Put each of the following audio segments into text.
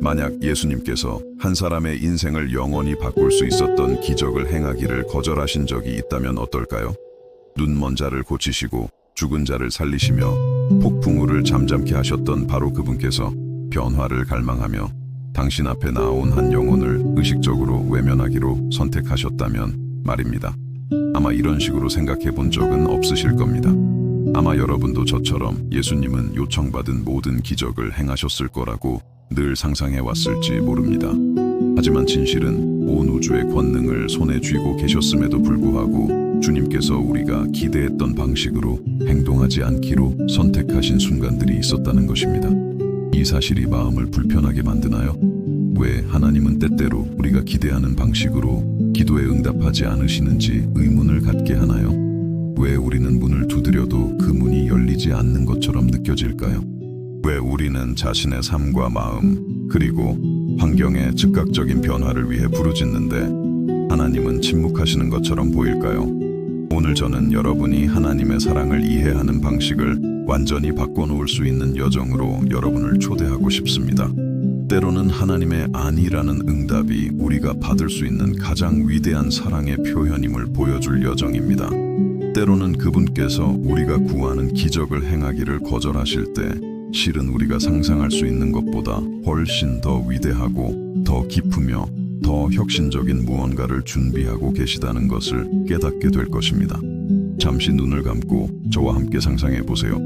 만약 예수님께서 한 사람의 인생을 영원히 바꿀 수 있었던 기적을 행하기를 거절하신 적이 있다면 어떨까요? 눈먼 자를 고치시고 죽은 자를 살리시며 폭풍우를 잠잠케 하셨던 바로 그분께서 변화를 갈망하며 당신 앞에 나온 한 영혼을 의식적으로 외면하기로 선택하셨다면 말입니다. 아마 이런 식으로 생각해 본 적은 없으실 겁니다. 아마 여러분도 저처럼 예수님은 요청받은 모든 기적을 행하셨을 거라고 늘 상상해 왔을지 모릅니다. 하지만 진실은 온 우주의 권능을 손에 쥐고 계셨음에도 불구하고 주님께서 우리가 기대했던 방식으로 행동하지 않기로 선택하신 순간들이 있었다는 것입니다. 이 사실이 마음을 불편하게 만드나요? 왜 하나님은 때때로 우리가 기대하는 방식으로 기도에 응답하지 않으시는지 의문을 갖게 하나요? 왜 우리는 문을 두드려도 그 문이 열리지 않는 것처럼 느껴질까요? 왜 우리는 자신의 삶과 마음, 그리고 환경의 즉각적인 변화를 위해 부르짖는데 하나님은 침묵하시는 것처럼 보일까요? 오늘 저는 여러분이 하나님의 사랑을 이해하는 방식을 완전히 바꿔놓을 수 있는 여정으로 여러분을 초대하고 싶습니다. 때로는 하나님의 아니라는 응답이 우리가 받을 수 있는 가장 위대한 사랑의 표현임을 보여줄 여정입니다. 때로는 그분께서 우리가 구하는 기적을 행하기를 거절하실 때 실은 우리가 상상할 수 있는 것보다 훨씬 더 위대하고 더 깊으며 더 혁신적인 무언가를 준비하고 계시다는 것을 깨닫게 될 것입니다. 잠시 눈을 감고 저와 함께 상상해 보세요.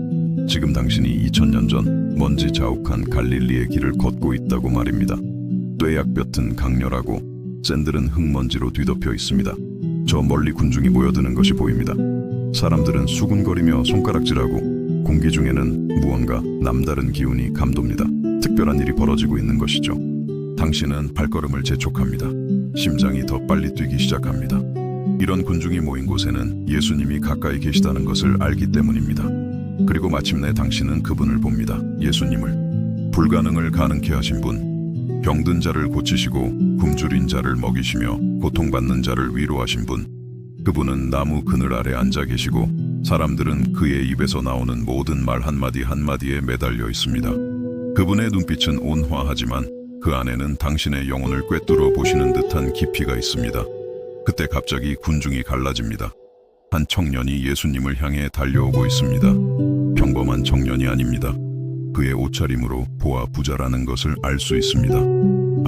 지금 당신이 2000년 전 먼지 자욱한 갈릴리의 길을 걷고 있다고 말입니다. 뙤약볕은 강렬하고 샌들은 흙먼지로 뒤덮여 있습니다. 저 멀리 군중이 모여드는 것이 보입니다. 사람들은 수군거리며 손가락질하고 공기 중에는 무언가 남다른 기운이 감돕니다. 특별한 일이 벌어지고 있는 것이죠. 당신은 발걸음을 재촉합니다. 심장이 더 빨리 뛰기 시작합니다. 이런 군중이 모인 곳에는 예수님이 가까이 계시다는 것을 알기 때문입니다. 그리고 마침내 당신은 그분을 봅니다. 예수님을. 불가능을 가능케 하신 분, 병든 자를 고치시고 굶주린 자를 먹이시며 고통받는 자를 위로하신 분, 그분은 나무 그늘 아래 앉아 계시고 사람들은 그의 입에서 나오는 모든 말 한마디 한마디에 매달려 있습니다. 그분의 눈빛은 온화하지만 그 안에는 당신의 영혼을 꿰뚫어 보시는 듯한 깊이가 있습니다. 그때 갑자기 군중이 갈라집니다. 한 청년이 예수님을 향해 달려오고 있습니다. 평범한 청년이 아닙니다. 그의 옷차림으로 보아 부자라는 것을 알 수 있습니다.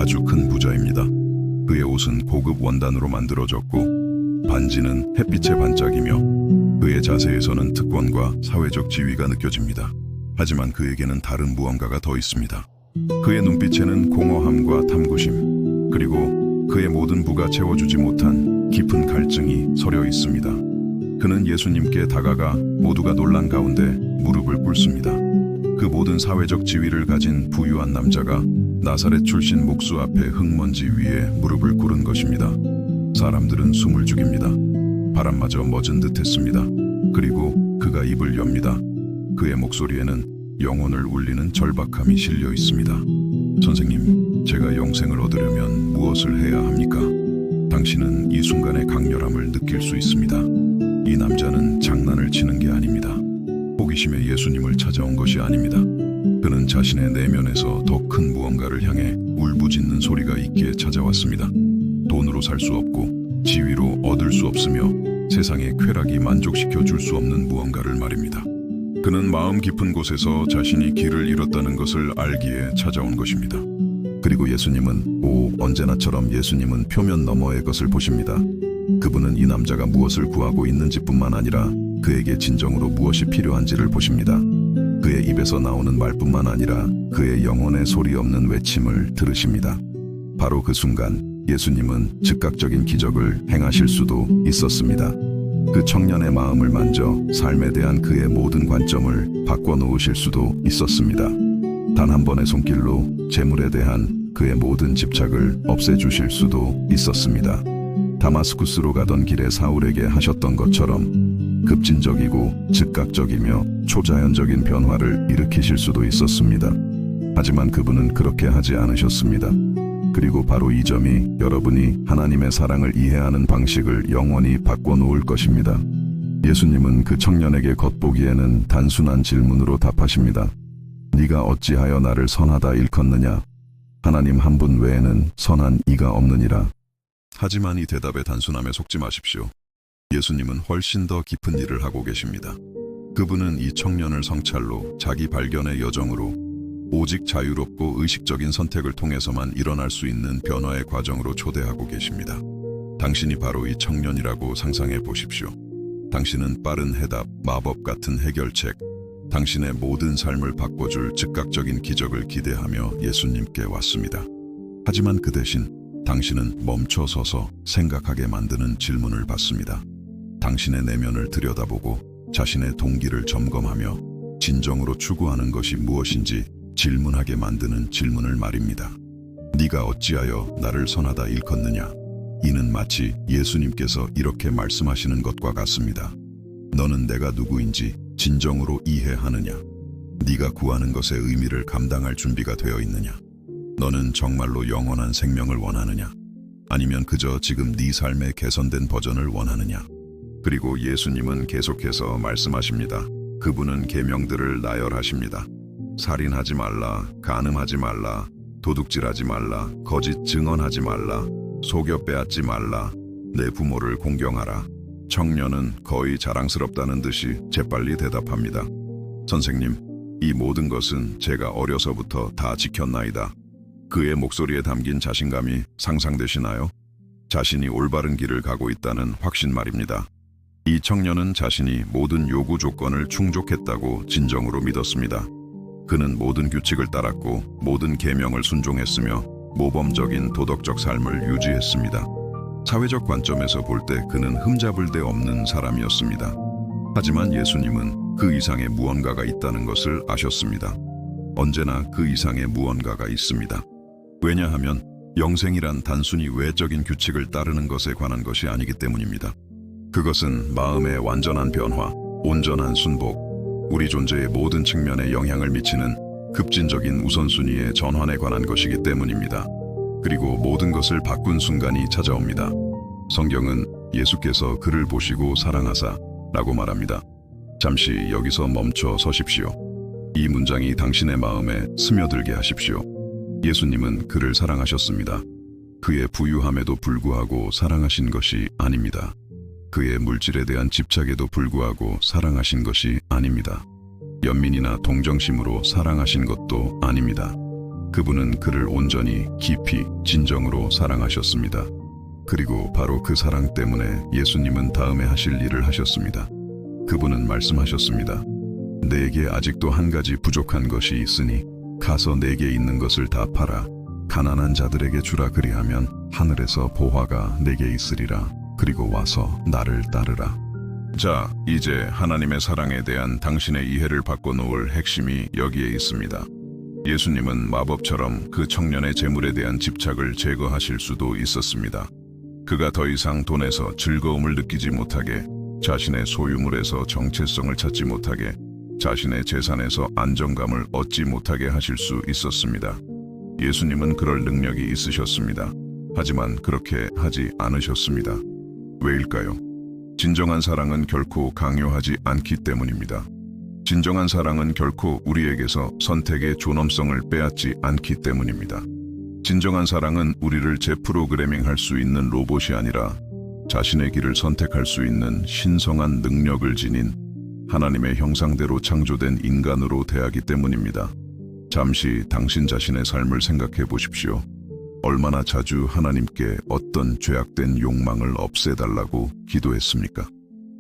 아주 큰 부자입니다. 그의 옷은 고급 원단으로 만들어졌고 반지는 햇빛에 반짝이며 그의 자세에서는 특권과 사회적 지위가 느껴집니다. 하지만 그에게는 다른 무언가가 더 있습니다. 그의 눈빛에는 공허함과 탐구심, 그리고 그의 모든 부가 채워주지 못한 깊은 갈증이 서려 있습니다. 그는 예수님께 다가가 모두가 놀란 가운데 무릎을 꿇습니다. 그 모든 사회적 지위를 가진 부유한 남자가 나사렛 출신 목수 앞에 흙먼지 위에 무릎을 꿇은 것입니다. 사람들은 숨을 죽입니다. 바람마저 멎은 듯 했습니다. 그리고 그가 입을 엽니다. 그의 목소리에는 영혼을 울리는 절박함이 실려 있습니다. 선생님, 제가 영생을 얻으려면 무엇을 해야 합니까? 당신은 이 순간의 강렬함을 느낄 수 있습니다. 이 남자는 장난을 치는 게 아닙니다. 호기심에 예수님을 찾아온 것이 아닙니다. 그는 자신의 내면에서 더 큰 무언가를 향해 울부짖는 소리가 있기에 찾아왔습니다. 돈으로 살 수 없고 지위로 얻을 수 없으며 세상의 쾌락이 만족시켜 줄 수 없는 무언가를 말입니다. 그는 마음 깊은 곳에서 자신이 길을 잃었다는 것을 알기에 찾아온 것입니다. 그리고 예수님은 언제나처럼 예수님은 표면 너머의 것을 보십니다. 그분은 이 남자가 무엇을 구하고 있는지뿐만 아니라 그에게 진정으로 무엇이 필요한지를 보십니다. 그의 입에서 나오는 말뿐만 아니라 그의 영혼의 소리 없는 외침을 들으십니다. 바로 그 순간 예수님은 즉각적인 기적을 행하실 수도 있었습니다. 그 청년의 마음을 만져 삶에 대한 그의 모든 관점을 바꿔놓으실 수도 있었습니다. 단 한 번의 손길로 재물에 대한 그의 모든 집착을 없애주실 수도 있었습니다. 다마스쿠스로 가던 길에 사울에게 하셨던 것처럼 급진적이고 즉각적이며 초자연적인 변화를 일으키실 수도 있었습니다. 하지만 그분은 그렇게 하지 않으셨습니다. 그리고 바로 이 점이 여러분이 하나님의 사랑을 이해하는 방식을 영원히 바꿔놓을 것입니다. 예수님은 그 청년에게 겉보기에는 단순한 질문으로 답하십니다. 네가 어찌하여 나를 선하다 일컫느냐? 하나님 한 분 외에는 선한 이가 없느니라. 하지만 이 대답의 단순함에 속지 마십시오. 예수님은 훨씬 더 깊은 일을 하고 계십니다. 그분은 이 청년을 성찰로, 자기 발견의 여정으로, 오직 자유롭고 의식적인 선택을 통해서만 일어날 수 있는 변화의 과정으로 초대하고 계십니다. 당신이 바로 이 청년이라고 상상해 보십시오. 당신은 빠른 해답, 마법 같은 해결책, 당신의 모든 삶을 바꿔줄 즉각적인 기적을 기대하며 예수님께 왔습니다. 하지만 그 대신 당신은 멈춰서서 생각하게 만드는 질문을 받습니다. 당신의 내면을 들여다보고 자신의 동기를 점검하며 진정으로 추구하는 것이 무엇인지 질문하게 만드는 질문을 말입니다. 네가 어찌하여 나를 선하다 일컫느냐? 이는 마치 예수님께서 이렇게 말씀하시는 것과 같습니다. 너는 내가 누구인지 진정으로 이해하느냐? 네가 구하는 것의 의미를 감당할 준비가 되어 있느냐? 너는 정말로 영원한 생명을 원하느냐? 아니면 그저 지금 네 삶의 개선된 버전을 원하느냐? 그리고 예수님은 계속해서 말씀하십니다. 그분은 계명들을 나열하십니다. 살인하지 말라, 간음하지 말라, 도둑질하지 말라, 거짓 증언하지 말라, 속여 빼앗지 말라, 내 부모를 공경하라. 청년은 거의 자랑스럽다는 듯이 재빨리 대답합니다. 선생님, 이 모든 것은 제가 어려서부터 다 지켰나이다. 그의 목소리에 담긴 자신감이 상상되시나요? 자신이 올바른 길을 가고 있다는 확신 말입니다. 이 청년은 자신이 모든 요구 조건을 충족했다고 진정으로 믿었습니다. 그는 모든 규칙을 따랐고 모든 계명을 순종했으며 모범적인 도덕적 삶을 유지했습니다. 사회적 관점에서 볼 때 그는 흠잡을 데 없는 사람이었습니다. 하지만 예수님은 그 이상의 무언가가 있다는 것을 아셨습니다. 언제나 그 이상의 무언가가 있습니다. 왜냐하면 영생이란 단순히 외적인 규칙을 따르는 것에 관한 것이 아니기 때문입니다. 그것은 마음의 완전한 변화, 온전한 순복, 우리 존재의 모든 측면에 영향을 미치는 급진적인 우선순위의 전환에 관한 것이기 때문입니다. 그리고 모든 것을 바꾼 순간이 찾아옵니다. 성경은 예수께서 그를 보시고 사랑하사 라고 말합니다. 잠시 여기서 멈춰 서십시오. 이 문장이 당신의 마음에 스며들게 하십시오. 예수님은 그를 사랑하셨습니다. 그의 부유함에도 불구하고 사랑하신 것이 아닙니다. 그의 물질에 대한 집착에도 불구하고 사랑하신 것이 아닙니다. 연민이나 동정심으로 사랑하신 것도 아닙니다. 그분은 그를 온전히 깊이 진정으로 사랑하셨습니다. 그리고 바로 그 사랑 때문에 예수님은 다음에 하실 일을 하셨습니다. 그분은 말씀하셨습니다. 내게 아직도 한 가지 부족한 것이 있으니 가서 내게 있는 것을 다 팔아 가난한 자들에게 주라. 그리하면 하늘에서 보화가 내게 있으리라. 그리고 와서 나를 따르라. 자, 이제 하나님의 사랑에 대한 당신의 이해를 바꿔놓을 핵심이 여기에 있습니다. 예수님은 마법처럼 그 청년의 재물에 대한 집착을 제거하실 수도 있었습니다. 그가 더 이상 돈에서 즐거움을 느끼지 못하게, 자신의 소유물에서 정체성을 찾지 못하게, 자신의 재산에서 안정감을 얻지 못하게 하실 수 있었습니다. 예수님은 그럴 능력이 있으셨습니다. 하지만 그렇게 하지 않으셨습니다. 왜일까요? 진정한 사랑은 결코 강요하지 않기 때문입니다. 진정한 사랑은 결코 우리에게서 선택의 존엄성을 빼앗지 않기 때문입니다. 진정한 사랑은 우리를 재프로그래밍할 수 있는 로봇이 아니라 자신의 길을 선택할 수 있는 신성한 능력을 지닌 하나님의 형상대로 창조된 인간으로 대하기 때문입니다. 잠시 당신 자신의 삶을 생각해 보십시오. 얼마나 자주 하나님께 어떤 죄악된 욕망을 없애달라고 기도했습니까?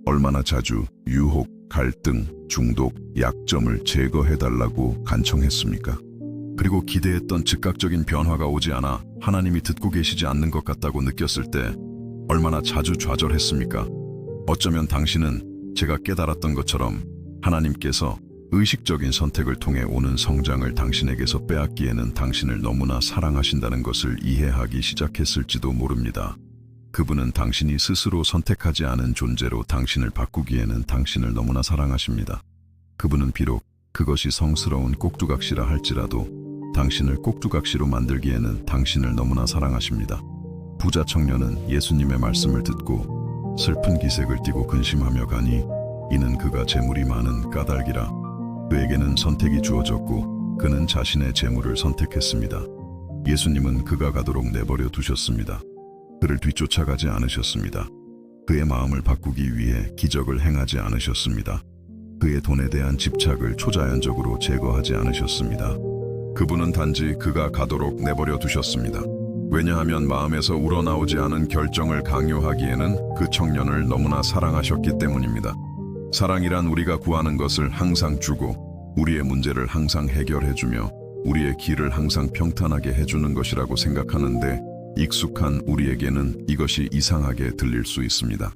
얼마나 자주 유혹, 갈등, 중독, 약점을 제거해달라고 간청했습니까? 그리고 기대했던 즉각적인 변화가 오지 않아 하나님이 듣고 계시지 않는 것 같다고 느꼈을 때 얼마나 자주 좌절했습니까? 어쩌면 당신은 제가 깨달았던 것처럼 하나님께서 의식적인 선택을 통해 오는 성장을 당신에게서 빼앗기에는 당신을 너무나 사랑하신다는 것을 이해하기 시작했을지도 모릅니다. 그분은 당신이 스스로 선택하지 않은 존재로 당신을 바꾸기에는 당신을 너무나 사랑하십니다. 그분은 비록 그것이 성스러운 꼭두각시라 할지라도 당신을 꼭두각시로 만들기에는 당신을 너무나 사랑하십니다. 부자 청년은 예수님의 말씀을 듣고 슬픈 기색을 띠고 근심하며 가니 이는 그가 재물이 많은 까닭이라. 그에게는 선택이 주어졌고 그는 자신의 재물을 선택했습니다. 예수님은 그가 가도록 내버려 두셨습니다. 그를 뒤쫓아가지 않으셨습니다. 그의 마음을 바꾸기 위해 기적을 행하지 않으셨습니다. 그의 돈에 대한 집착을 초자연적으로 제거하지 않으셨습니다. 그분은 단지 그가 가도록 내버려 두셨습니다. 왜냐하면 마음에서 우러나오지 않은 결정을 강요하기에는 그 청년을 너무나 사랑하셨기 때문입니다. 사랑이란 우리가 구하는 것을 항상 주고 우리의 문제를 항상 해결해주며 우리의 길을 항상 평탄하게 해주는 것이라고 생각하는데 익숙한 우리에게는 이것이 이상하게 들릴 수 있습니다.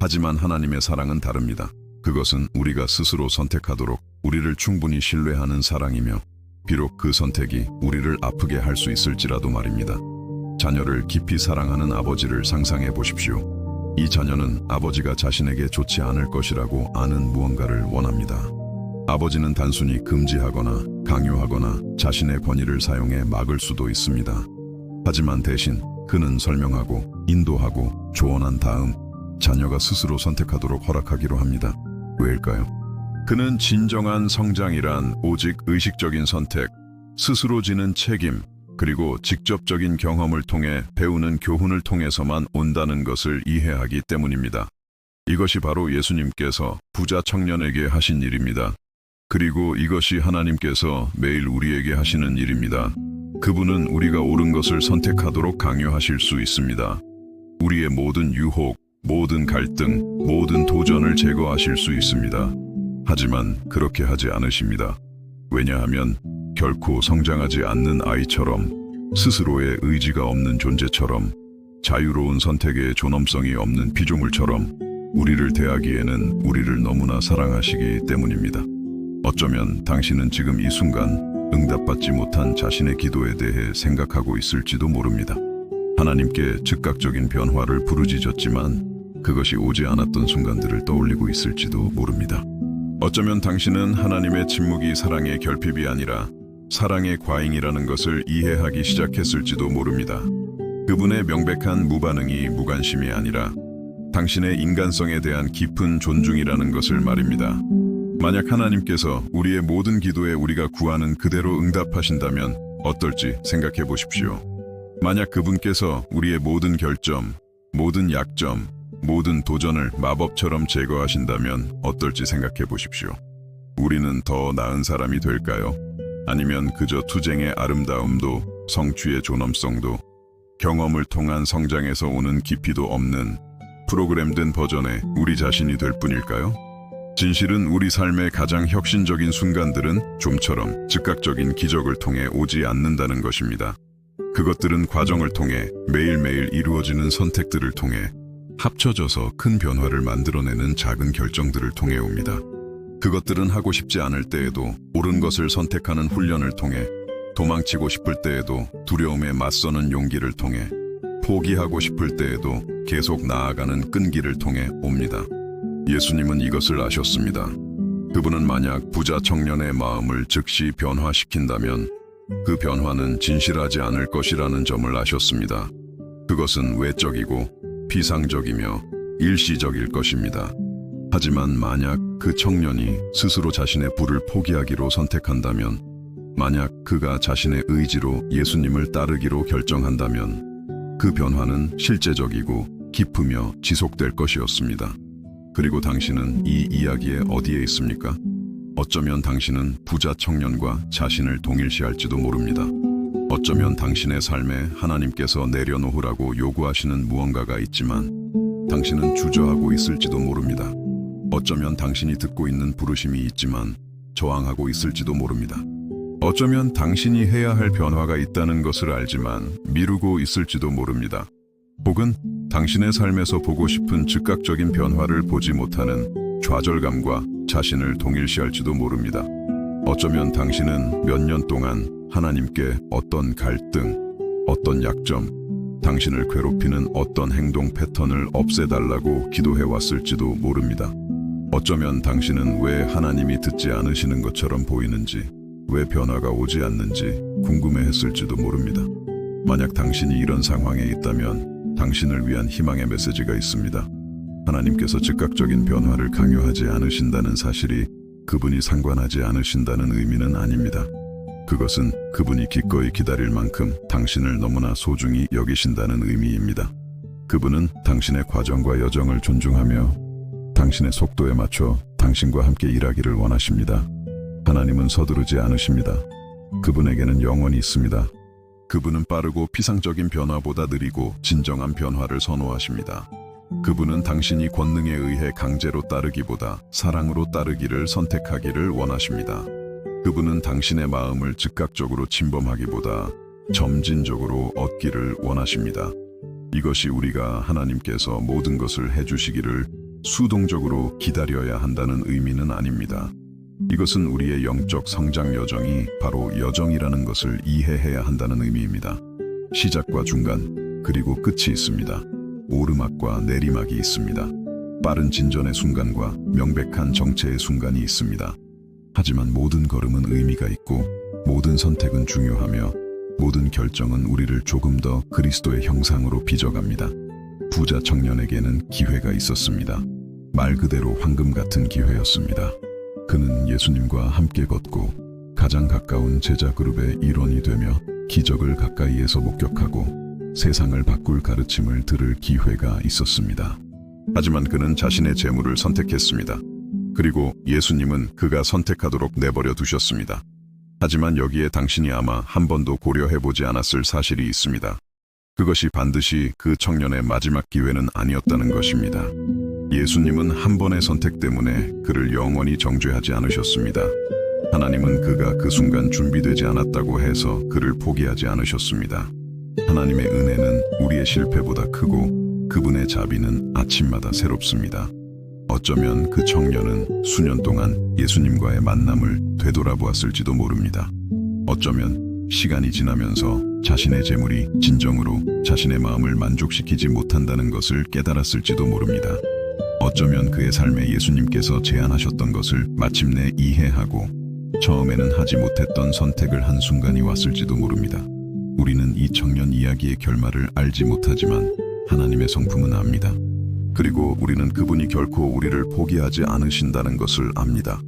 하지만 하나님의 사랑은 다릅니다. 그것은 우리가 스스로 선택하도록 우리를 충분히 신뢰하는 사랑이며 비록 그 선택이 우리를 아프게 할 수 있을지라도 말입니다. 자녀를 깊이 사랑하는 아버지를 상상해 보십시오. 이 자녀는 아버지가 자신에게 좋지 않을 것이라고 아는 무언가를 원합니다. 아버지는 단순히 금지하거나 강요하거나 자신의 권위를 사용해 막을 수도 있습니다. 하지만 대신 그는 설명하고 인도하고 조언한 다음 자녀가 스스로 선택하도록 허락하기로 합니다. 왜일까요? 그는 진정한 성장이란 오직 의식적인 선택, 스스로 지는 책임, 그리고 직접적인 경험을 통해 배우는 교훈을 통해서만 온다는 것을 이해하기 때문입니다. 이것이 바로 예수님께서 부자 청년에게 하신 일입니다. 그리고 이것이 하나님께서 매일 우리에게 하시는 일입니다. 그분은 우리가 옳은 것을 선택하도록 강요하실 수 있습니다. 우리의 모든 유혹, 모든 갈등, 모든 도전을 제거하실 수 있습니다. 하지만 그렇게 하지 않으십니다. 왜냐하면 결코 성장하지 않는 아이처럼 스스로의 의지가 없는 존재처럼 자유로운 선택의 존엄성이 없는 피조물처럼 우리를 대하기에는 우리를 너무나 사랑하시기 때문입니다. 어쩌면 당신은 지금 이 순간 응답받지 못한 자신의 기도에 대해 생각하고 있을지도 모릅니다. 하나님께 즉각적인 변화를 부르짖었지만 그것이 오지 않았던 순간들을 떠올리고 있을지도 모릅니다. 어쩌면 당신은 하나님의 침묵이 사랑의 결핍이 아니라 사랑의 과잉이라는 것을 이해하기 시작했을지도 모릅니다. 그분의 명백한 무반응이 무관심이 아니라 당신의 인간성에 대한 깊은 존중이라는 것을 말입니다. 만약 하나님께서 우리의 모든 기도에 우리가 구하는 그대로 응답하신다면 어떨지 생각해 보십시오. 만약 그분께서 우리의 모든 결점, 모든 약점, 모든 도전을 마법처럼 제거하신다면 어떨지 생각해 보십시오. 우리는 더 나은 사람이 될까요? 아니면 그저 투쟁의 아름다움도 성취의 존엄성도 경험을 통한 성장에서 오는 깊이도 없는 프로그램된 버전의 우리 자신이 될 뿐일까요? 진실은 우리 삶의 가장 혁신적인 순간들은 좀처럼 즉각적인 기적을 통해 오지 않는다는 것입니다. 그것들은 과정을 통해 매일매일 이루어지는 선택들을 통해 합쳐져서 큰 변화를 만들어내는 작은 결정들을 통해 옵니다. 그것들은 하고 싶지 않을 때에도 옳은 것을 선택하는 훈련을 통해 도망치고 싶을 때에도 두려움에 맞서는 용기를 통해 포기하고 싶을 때에도 계속 나아가는 끈기를 통해 옵니다. 예수님은 이것을 아셨습니다. 그분은 만약 부자 청년의 마음을 즉시 변화시킨다면 그 변화는 진실하지 않을 것이라는 점을 아셨습니다. 그것은 외적이고 비상적이며 일시적일 것입니다. 하지만 만약 그 청년이 스스로 자신의 부를 포기하기로 선택한다면, 만약 그가 자신의 의지로 예수님을 따르기로 결정한다면 그 변화는 실제적이고 깊으며 지속될 것이었습니다. 그리고 당신은 이 이야기의 어디에 있습니까? 어쩌면 당신은 부자 청년과 자신을 동일시할지도 모릅니다. 어쩌면 당신의 삶에 하나님께서 내려놓으라고 요구하시는 무언가가 있지만 당신은 주저하고 있을지도 모릅니다. 어쩌면 당신이 듣고 있는 부르심이 있지만 저항하고 있을지도 모릅니다. 어쩌면 당신이 해야 할 변화가 있다는 것을 알지만 미루고 있을지도 모릅니다. 혹은 당신의 삶에서 보고 싶은 즉각적인 변화를 보지 못하는 좌절감과 자신을 동일시할지도 모릅니다. 어쩌면 당신은 몇 년 동안 하나님께 어떤 갈등, 어떤 약점, 당신을 괴롭히는 어떤 행동 패턴을 없애달라고 기도해왔을지도 모릅니다. 어쩌면 당신은 왜 하나님이 듣지 않으시는 것처럼 보이는지, 왜 변화가 오지 않는지 궁금해했을지도 모릅니다. 만약 당신이 이런 상황에 있다면 당신을 위한 희망의 메시지가 있습니다. 하나님께서 즉각적인 변화를 강요하지 않으신다는 사실이 그분이 상관하지 않으신다는 의미는 아닙니다. 그것은 그분이 기꺼이 기다릴 만큼 당신을 너무나 소중히 여기신다는 의미입니다. 그분은 당신의 과정과 여정을 존중하며 당신의 속도에 맞춰 당신과 함께 일하기를 원하십니다. 하나님은 서두르지 않으십니다. 그분에게는 영원이 있습니다. 그분은 빠르고 피상적인 변화보다 느리고 진정한 변화를 선호하십니다. 그분은 당신이 권능에 의해 강제로 따르기보다 사랑으로 따르기를 선택하기를 원하십니다. 그분은 당신의 마음을 즉각적으로 침범하기보다 점진적으로 얻기를 원하십니다. 이것이 우리가 하나님께서 모든 것을 해주시기를 수동적으로 기다려야 한다는 의미는 아닙니다. 이것은 우리의 영적 성장 여정이 바로 여정이라는 것을 이해해야 한다는 의미입니다. 시작과 중간, 그리고 끝이 있습니다. 오르막과 내리막이 있습니다. 빠른 진전의 순간과 명백한 정체의 순간이 있습니다. 하지만 모든 걸음은 의미가 있고 모든 선택은 중요하며 모든 결정은 우리를 조금 더 그리스도의 형상으로 빚어갑니다. 부자 청년에게는 기회가 있었습니다. 말 그대로 황금 같은 기회였습니다. 그는 예수님과 함께 걷고 가장 가까운 제자 그룹의 일원이 되며 기적을 가까이에서 목격하고 세상을 바꿀 가르침을 들을 기회가 있었습니다. 하지만 그는 자신의 재물을 선택했습니다. 그리고 예수님은 그가 선택하도록 내버려 두셨습니다. 하지만 여기에 당신이 아마 한 번도 고려해보지 않았을 사실이 있습니다. 그것이 반드시 그 청년의 마지막 기회는 아니었다는 것입니다. 예수님은 한 번의 선택 때문에 그를 영원히 정죄하지 않으셨습니다. 하나님은 그가 그 순간 준비되지 않았다고 해서 그를 포기하지 않으셨습니다. 하나님의 은혜는 우리의 실패보다 크고 그분의 자비는 아침마다 새롭습니다. 어쩌면 그 청년은 수년 동안 예수님과의 만남을 되돌아보았을지도 모릅니다. 어쩌면 시간이 지나면서 자신의 재물이 진정으로 자신의 마음을 만족시키지 못한다는 것을 깨달았을지도 모릅니다. 어쩌면 그의 삶에 예수님께서 제안하셨던 것을 마침내 이해하고 처음에는 하지 못했던 선택을 한 순간이 왔을지도 모릅니다. 우리는 이 청년 이야기의 결말을 알지 못하지만 하나님의 성품은 압니다. 그리고 우리는 그분이 결코 우리를 포기하지 않으신다는 것을 압니다.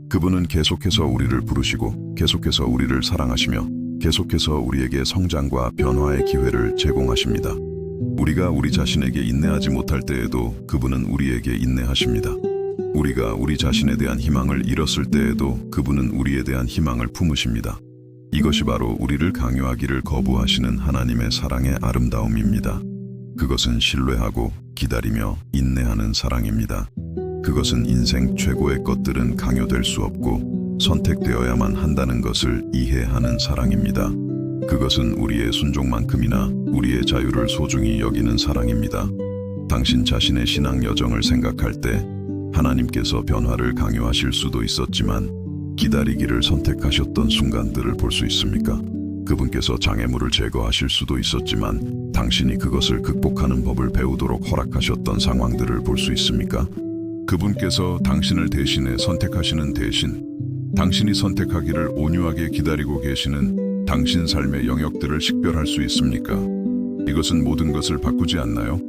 그분은 계속해서 우리를 부르시고 계속해서 우리를 사랑하시며 계속해서 우리에게 성장과 변화의 기회를 제공하십니다. 우리가 우리 자신에게 인내하지 못할 때에도 그분은 우리에게 인내하십니다. 우리가 우리 자신에 대한 희망을 잃었을 때에도 그분은 우리에 대한 희망을 품으십니다. 이것이 바로 우리를 강요하기를 거부하시는 하나님의 사랑의 아름다움입니다. 그것은 신뢰하고 기다리며 인내하는 사랑입니다. 그것은 인생 최고의 것들은 강요될 수 없고 선택되어야만 한다는 것을 이해하는 사랑입니다. 그것은 우리의 순종만큼이나 우리의 자유를 소중히 여기는 사랑입니다. 당신 자신의 신앙 여정을 생각할 때 하나님께서 변화를 강요하실 수도 있었지만 기다리기를 선택하셨던 순간들을 볼 수 있습니까? 그분께서 장애물을 제거하실 수도 있었지만 당신이 그것을 극복하는 법을 배우도록 허락하셨던 상황들을 볼 수 있습니까? 그분께서 당신을 대신해 선택하시는 대신 당신이 선택하기를 온유하게 기다리고 계시는 당신 삶의 영역들을 식별할 수 있습니까? 이것은 모든 것을 바꾸지 않나요?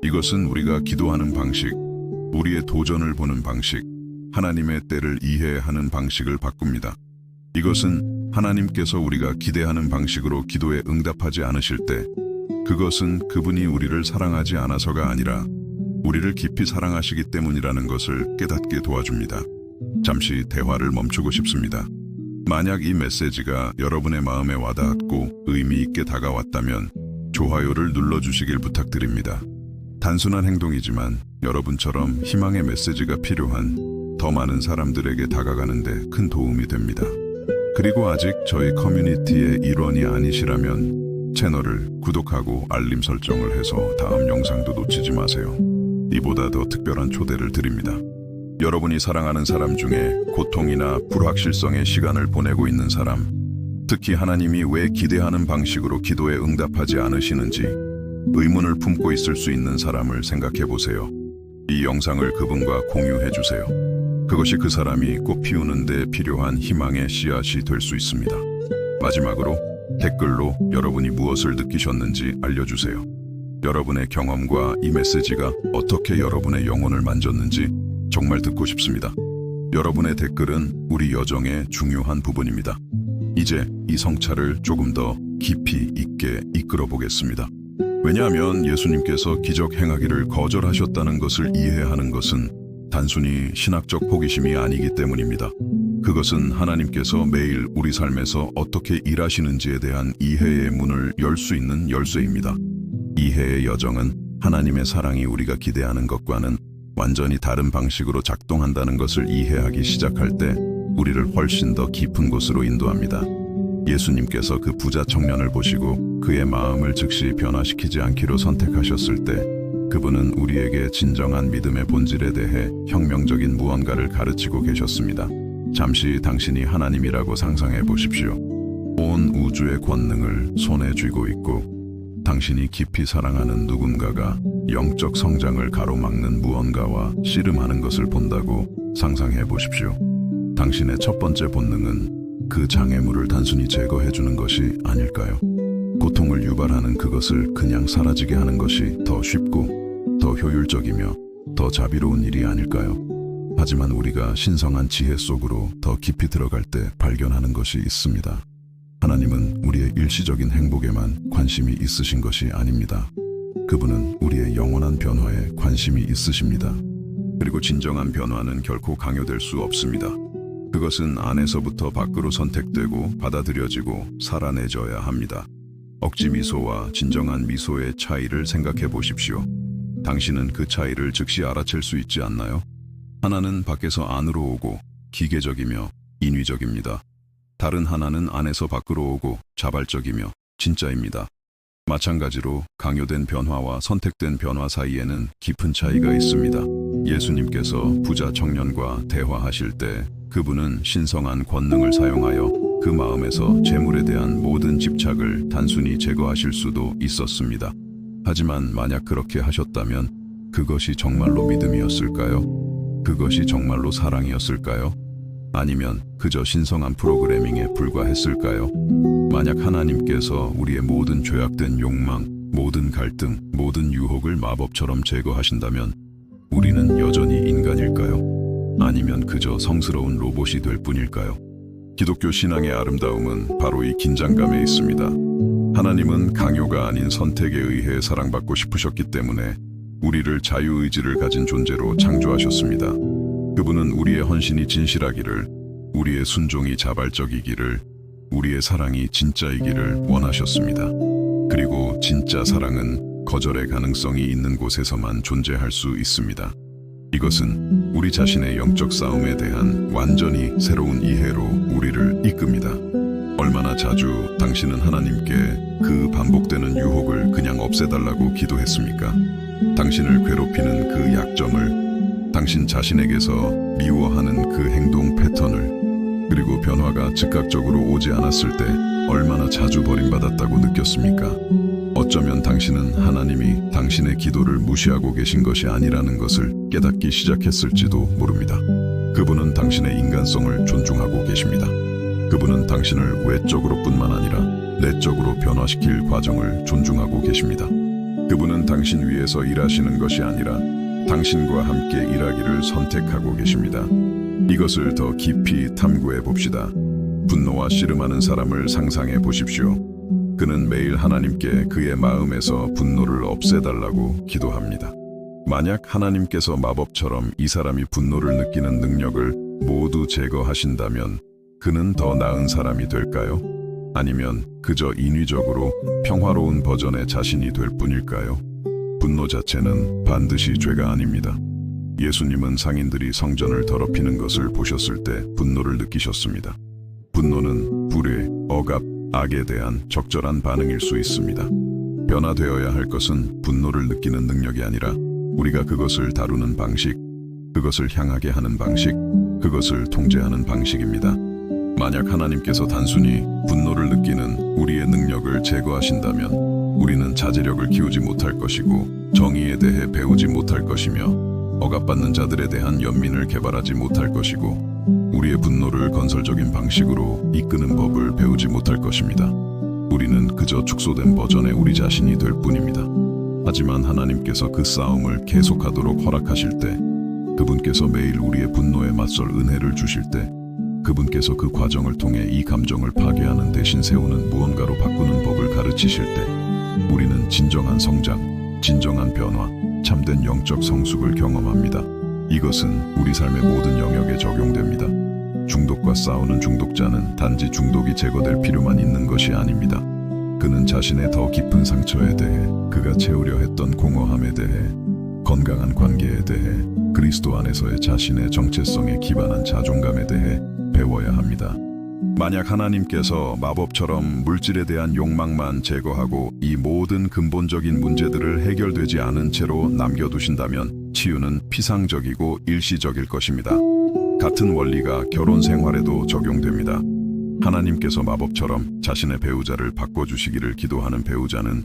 이것은 우리가 기도하는 방식, 우리의 도전을 보는 방식, 하나님의 때를 이해하는 방식을 바꿉니다. 이것은 하나님께서 우리가 기대하는 방식으로 기도에 응답하지 않으실 때 그것은 그분이 우리를 사랑하지 않아서가 아니라 우리를 깊이 사랑하시기 때문이라는 것을 깨닫게 도와줍니다. 잠시 대화를 멈추고 싶습니다. 만약 이 메시지가 여러분의 마음에 와닿았고 의미 있게 다가왔다면 좋아요를 눌러주시길 부탁드립니다. 단순한 행동이지만 여러분처럼 희망의 메시지가 필요한 더 많은 사람들에게 다가가는데 큰 도움이 됩니다. 그리고 아직 저희 커뮤니티의 일원이 아니시라면 채널을 구독하고 알림 설정을 해서 다음 영상도 놓치지 마세요. 이보다 더 특별한 초대를 드립니다. 여러분이 사랑하는 사람 중에 고통이나 불확실성의 시간을 보내고 있는 사람, 특히 하나님이 왜 기대하는 방식으로 기도에 응답하지 않으시는지 의문을 품고 있을 수 있는 사람을 생각해 보세요. 이 영상을 그분과 공유해 주세요. 그것이 그 사람이 꽃 피우는 데 필요한 희망의 씨앗이 될 수 있습니다. 마지막으로 댓글로 여러분이 무엇을 느끼셨는지 알려주세요. 여러분의 경험과 이 메시지가 어떻게 여러분의 영혼을 만졌는지 정말 듣고 싶습니다. 여러분의 댓글은 우리 여정의 중요한 부분입니다. 이제 이 성찰을 조금 더 깊이 있게 이끌어 보겠습니다. 왜냐하면 예수님께서 기적 행하기를 거절하셨다는 것을 이해하는 것은 단순히 신학적 호기심이 아니기 때문입니다. 그것은 하나님께서 매일 우리 삶에서 어떻게 일하시는지에 대한 이해의 문을 열 수 있는 열쇠입니다. 이해의 여정은 하나님의 사랑이 우리가 기대하는 것과는 완전히 다른 방식으로 작동한다는 것을 이해하기 시작할 때 우리를 훨씬 더 깊은 곳으로 인도합니다. 예수님께서 그 부자 청년을 보시고 그의 마음을 즉시 변화시키지 않기로 선택하셨을 때 그분은 우리에게 진정한 믿음의 본질에 대해 혁명적인 무언가를 가르치고 계셨습니다. 잠시 당신이 하나님이라고 상상해 보십시오. 온 우주의 권능을 손에 쥐고 있고 당신이 깊이 사랑하는 누군가가 영적 성장을 가로막는 무언가와 씨름하는 것을 본다고 상상해 보십시오. 당신의 첫 번째 본능은 그 장애물을 단순히 제거해 주는 것이 아닐까요? 고통을 유발하는 그것을 그냥 사라지게 하는 것이 더 쉽고 더 효율적이며 더 자비로운 일이 아닐까요? 하지만 우리가 신성한 지혜 속으로 더 깊이 들어갈 때 발견하는 것이 있습니다. 하나님은 우리의 일시적인 행복에만 관심이 있으신 것이 아닙니다. 그분은 우리의 영원한 변화에 관심이 있으십니다. 그리고 진정한 변화는 결코 강요될 수 없습니다. 그것은 안에서부터 밖으로 선택되고 받아들여지고 살아내져야 합니다. 억지 미소와 진정한 미소의 차이를 생각해 보십시오. 당신은 그 차이를 즉시 알아챌 수 있지 않나요? 하나는 밖에서 안으로 오고 기계적이며 인위적입니다. 다른 하나는 안에서 밖으로 오고 자발적이며 진짜입니다. 마찬가지로 강요된 변화와 선택된 변화 사이에는 깊은 차이가 있습니다. 예수님께서 부자 청년과 대화하실 때 그분은 신성한 권능을 사용하여 그 마음에서 재물에 대한 모든 집착을 단순히 제거하실 수도 있었습니다. 하지만 만약 그렇게 하셨다면 그것이 정말로 믿음이었을까요? 그것이 정말로 사랑이었을까요? 아니면 그저 신성한 프로그래밍에 불과했을까요? 만약 하나님께서 우리의 모든 죄악된 욕망, 모든 갈등, 모든 유혹을 마법처럼 제거하신다면 우리는 여전히 인간일까요? 아니면 그저 성스러운 로봇이 될 뿐일까요? 기독교 신앙의 아름다움은 바로 이 긴장감에 있습니다. 하나님은 강요가 아닌 선택에 의해 사랑받고 싶으셨기 때문에 우리를 자유의지를 가진 존재로 창조하셨습니다. 그분은 우리의 헌신이 진실하기를, 우리의 순종이 자발적이기를, 우리의 사랑이 진짜이기를 원하셨습니다. 그리고 진짜 사랑은 거절의 가능성이 있는 곳에서만 존재할 수 있습니다. 이것은 우리 자신의 영적 싸움에 대한 완전히 새로운 이해로 우리를 이끕니다. 얼마나 자주 당신은 하나님께 그 반복되는 유혹을 그냥 없애달라고 기도했습니까? 당신을 괴롭히는 그 약점을, 당신 자신에게서 미워하는 그 행동 패턴을, 그리고 변화가 즉각적으로 오지 않았을 때 얼마나 자주 버림받았다고 느꼈습니까? 어쩌면 당신은 하나님이 당신의 기도를 무시하고 계신 것이 아니라는 것을 깨닫기 시작했을지도 모릅니다. 그분은 당신의 인간성을 존중하고 계십니다. 그분은 당신을 외적으로 뿐만 아니라 내적으로 변화시킬 과정을 존중하고 계십니다. 그분은 당신 위에서 일하시는 것이 아니라 당신과 함께 일하기를 선택하고 계십니다. 이것을 더 깊이 탐구해 봅시다. 분노와 씨름하는 사람을 상상해 보십시오. 그는 매일 하나님께 그의 마음에서 분노를 없애달라고 기도합니다. 만약 하나님께서 마법처럼 이 사람이 분노를 느끼는 능력을 모두 제거하신다면 그는 더 나은 사람이 될까요? 아니면 그저 인위적으로 평화로운 버전의 자신이 될 뿐일까요? 분노 자체는 반드시 죄가 아닙니다. 예수님은 상인들이 성전을 더럽히는 것을 보셨을 때 분노를 느끼셨습니다. 분노는 불의, 억압, 악에 대한 적절한 반응일 수 있습니다. 변화되어야 할 것은 분노를 느끼는 능력이 아니라 우리가 그것을 다루는 방식, 그것을 향하게 하는 방식, 그것을 통제하는 방식입니다. 만약 하나님께서 단순히 분노를 느끼는 우리의 능력을 제거하신다면 우리는 자제력을 키우지 못할 것이고 정의에 대해 배우지 못할 것이며 억압받는 자들에 대한 연민을 개발하지 못할 것이고 우리의 분노를 건설적인 방식으로 이끄는 법을 배우지 못할 것입니다. 우리는 그저 축소된 버전의 우리 자신이 될 뿐입니다. 하지만 하나님께서 그 싸움을 계속하도록 허락하실 때, 그분께서 매일 우리의 분노에 맞설 은혜를 주실 때 그분께서 그 과정을 통해 이 감정을 파괴하는 대신 세우는 무언가로 바꾸는 법을 가르치실 때 우리는 진정한 성장, 진정한 변화, 참된 영적 성숙을 경험합니다. 이것은 우리 삶의 모든 영역에 적용됩니다. 중독과 싸우는 중독자는 단지 중독이 제거될 필요만 있는 것이 아닙니다. 그는 자신의 더 깊은 상처에 대해, 그가 채우려 했던 공허함에 대해, 건강한 관계에 대해, 그리스도 안에서의 자신의 정체성에 기반한 자존감에 대해 배워야 합니다. 만약 하나님께서 마법처럼 물질에 대한 욕망만 제거하고 이 모든 근본적인 문제들을 해결되지 않은 채로 남겨두신다면 치유는 피상적이고 일시적일 것입니다. 같은 원리가 결혼 생활에도 적용됩니다. 하나님께서 마법처럼 자신의 배우자를 바꿔주시기를 기도하는 배우자는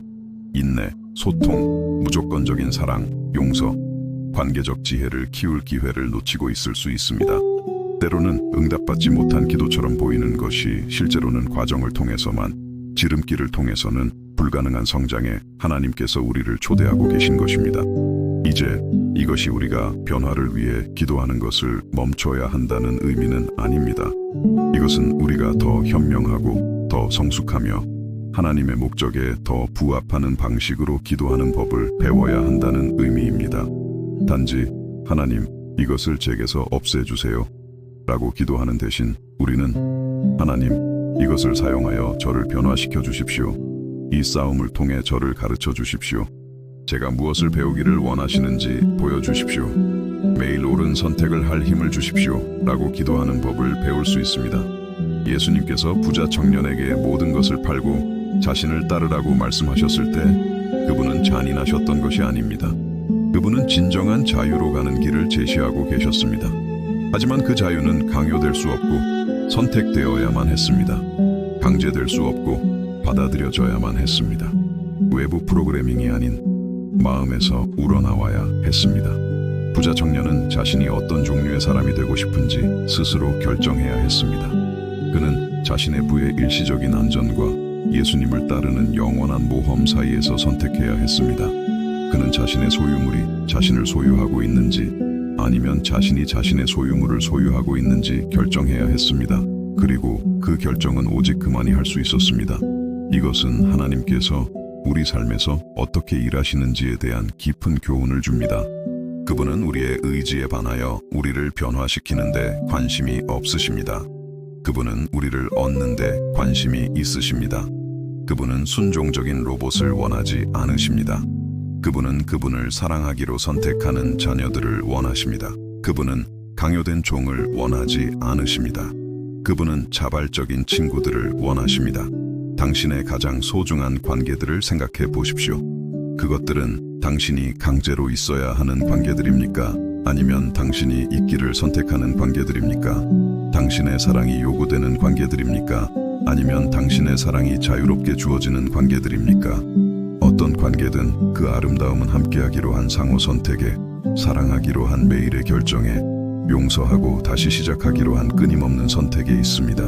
인내, 소통, 무조건적인 사랑, 용서, 관계적 지혜를 키울 기회를 놓치고 있을 수 있습니다. 때로는 응답받지 못한 기도처럼 보이는 것이 실제로는 과정을 통해서만, 지름길을 통해서는 불가능한 성장에 하나님께서 우리를 초대하고 계신 것입니다. 이제 이것이 우리가 변화를 위해 기도하는 것을 멈춰야 한다는 의미는 아닙니다. 이것은 우리가 더 현명하고 더 성숙하며 하나님의 목적에 더 부합하는 방식으로 기도하는 법을 배워야 한다는 의미입니다. 단지 하나님, 이것을 제게서 없애주세요 라고 기도하는 대신 우리는 하나님, 이것을 사용하여 저를 변화시켜 주십시오. 이 싸움을 통해 저를 가르쳐 주십시오. 제가 무엇을 배우기를 원하시는지 보여주십시오. 매일 옳은 선택을 할 힘을 주십시오 라고 기도하는 법을 배울 수 있습니다. 예수님께서 부자 청년에게 모든 것을 팔고 자신을 따르라고 말씀하셨을 때 그분은 잔인하셨던 것이 아닙니다. 그분은 진정한 자유로 가는 길을 제시하고 계셨습니다. 하지만 그 자유는 강요될 수 없고 선택되어야만 했습니다. 강제될 수 없고 받아들여져야만 했습니다. 외부 프로그래밍이 아닌 마음에서 우러나와야 했습니다. 부자 청년은 자신이 어떤 종류의 사람이 되고 싶은지 스스로 결정해야 했습니다. 그는 자신의 부의 일시적인 안전과 예수님을 따르는 영원한 모험 사이에서 선택해야 했습니다. 그는 자신의 소유물이 자신을 소유하고 있는지 아니면 자신이 자신의 소유물을 소유하고 있는지 결정해야 했습니다. 그리고 그 결정은 오직 그만이 할 수 있었습니다. 이것은 하나님께서 우리 삶에서 어떻게 일하시는지에 대한 깊은 교훈을 줍니다. 그분은 우리의 의지에 반하여 우리를 변화시키는데 관심이 없으십니다. 그분은 우리를 얻는데 관심이 있으십니다. 그분은 순종적인 로봇을 원하지 않으십니다. 그분은 그분을 사랑하기로 선택하는 자녀들을 원하십니다. 그분은 강요된 종을 원하지 않으십니다. 그분은 자발적인 친구들을 원하십니다. 당신의 가장 소중한 관계들을 생각해 보십시오. 그것들은 당신이 강제로 있어야 하는 관계들입니까? 아니면 당신이 있기를 선택하는 관계들입니까? 당신의 사랑이 요구되는 관계들입니까? 아니면 당신의 사랑이 자유롭게 주어지는 관계들입니까? 어떤 관계든 그 아름다움은 함께하기로 한 상호 선택에, 사랑하기로 한 매일의 결정에, 용서하고 다시 시작하기로 한 끊임없는 선택에 있습니다.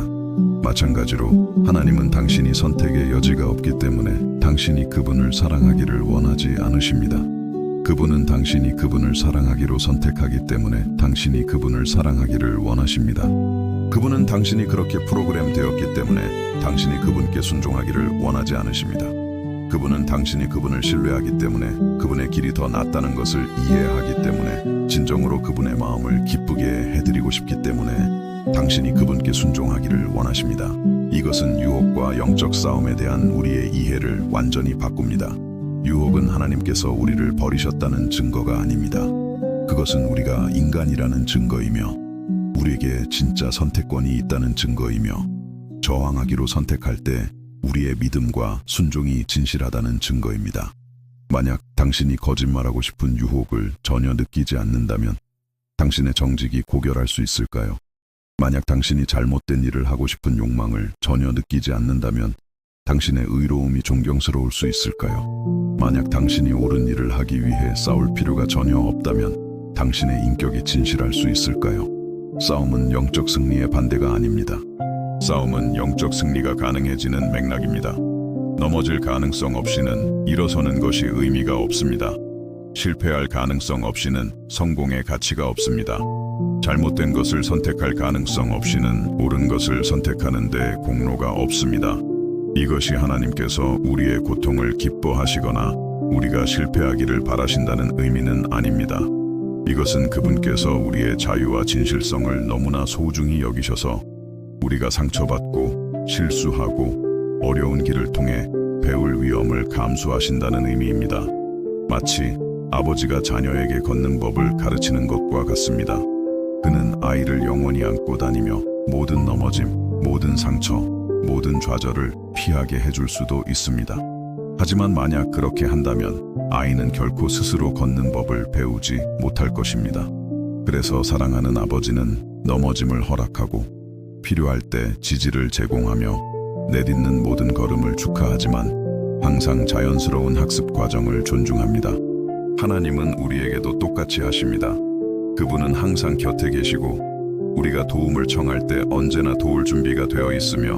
마찬가지로 하나님은 당신이 선택의 여지가 없기 때문에 당신이 그분을 사랑하기를 원하지 않으십니다. 그분은 당신이 그분을 사랑하기로 선택하기 때문에 당신이 그분을 사랑하기를 원하십니다. 그분은 당신이 그렇게 프로그램 되었기 때문에 당신이 그분께 순종하기를 원하지 않으십니다. 그분은 당신이 그분을 신뢰하기 때문에, 그분의 길이 더 낫다는 것을 이해하기 때문에, 진정으로 그분의 마음을 기쁘게 해드리고 싶기 때문에 당신이 그분께 순종하기를 원하십니다. 이것은 유혹과 영적 싸움에 대한 우리의 이해를 완전히 바꿉니다. 유혹은 하나님께서 우리를 버리셨다는 증거가 아닙니다. 그것은 우리가 인간이라는 증거이며 우리에게 진짜 선택권이 있다는 증거이며 저항하기로 선택할 때 우리의 믿음과 순종이 진실하다는 증거입니다. 만약 당신이 거짓말하고 싶은 유혹을 전혀 느끼지 않는다면 당신의 정직이 고결할 수 있을까요? 만약 당신이 잘못된 일을 하고 싶은 욕망을 전혀 느끼지 않는다면 당신의 의로움이 존경스러울 수 있을까요? 만약 당신이 옳은 일을 하기 위해 싸울 필요가 전혀 없다면 당신의 인격이 진실할 수 있을까요? 싸움은 영적 승리의 반대가 아닙니다. 싸움은 영적 승리가 가능해지는 맥락입니다. 넘어질 가능성 없이는 일어서는 것이 의미가 없습니다. 실패할 가능성 없이는 성공의 가치가 없습니다. 잘못된 것을 선택할 가능성 없이는 옳은 것을 선택하는 데 공로가 없습니다. 이것이 하나님께서 우리의 고통을 기뻐하시거나 우리가 실패하기를 바라신다는 의미는 아닙니다. 이것은 그분께서 우리의 자유와 진실성을 너무나 소중히 여기셔서 우리가 상처받고 실수하고 어려운 길을 통해 배울 위험을 감수하신다는 의미입니다. 마치 아버지가 자녀에게 걷는 법을 가르치는 것과 같습니다. 그는 아이를 영원히 안고 다니며 모든 넘어짐, 모든 상처, 모든 좌절을 피하게 해줄 수도 있습니다. 하지만 만약 그렇게 한다면 아이는 결코 스스로 걷는 법을 배우지 못할 것입니다. 그래서 사랑하는 아버지는 넘어짐을 허락하고 필요할 때 지지를 제공하며 내딛는 모든 걸음을 축하하지만 항상 자연스러운 학습 과정을 존중합니다. 하나님은 우리에게도 똑같이 하십니다. 그분은 항상 곁에 계시고 우리가 도움을 청할 때 언제나 도울 준비가 되어 있으며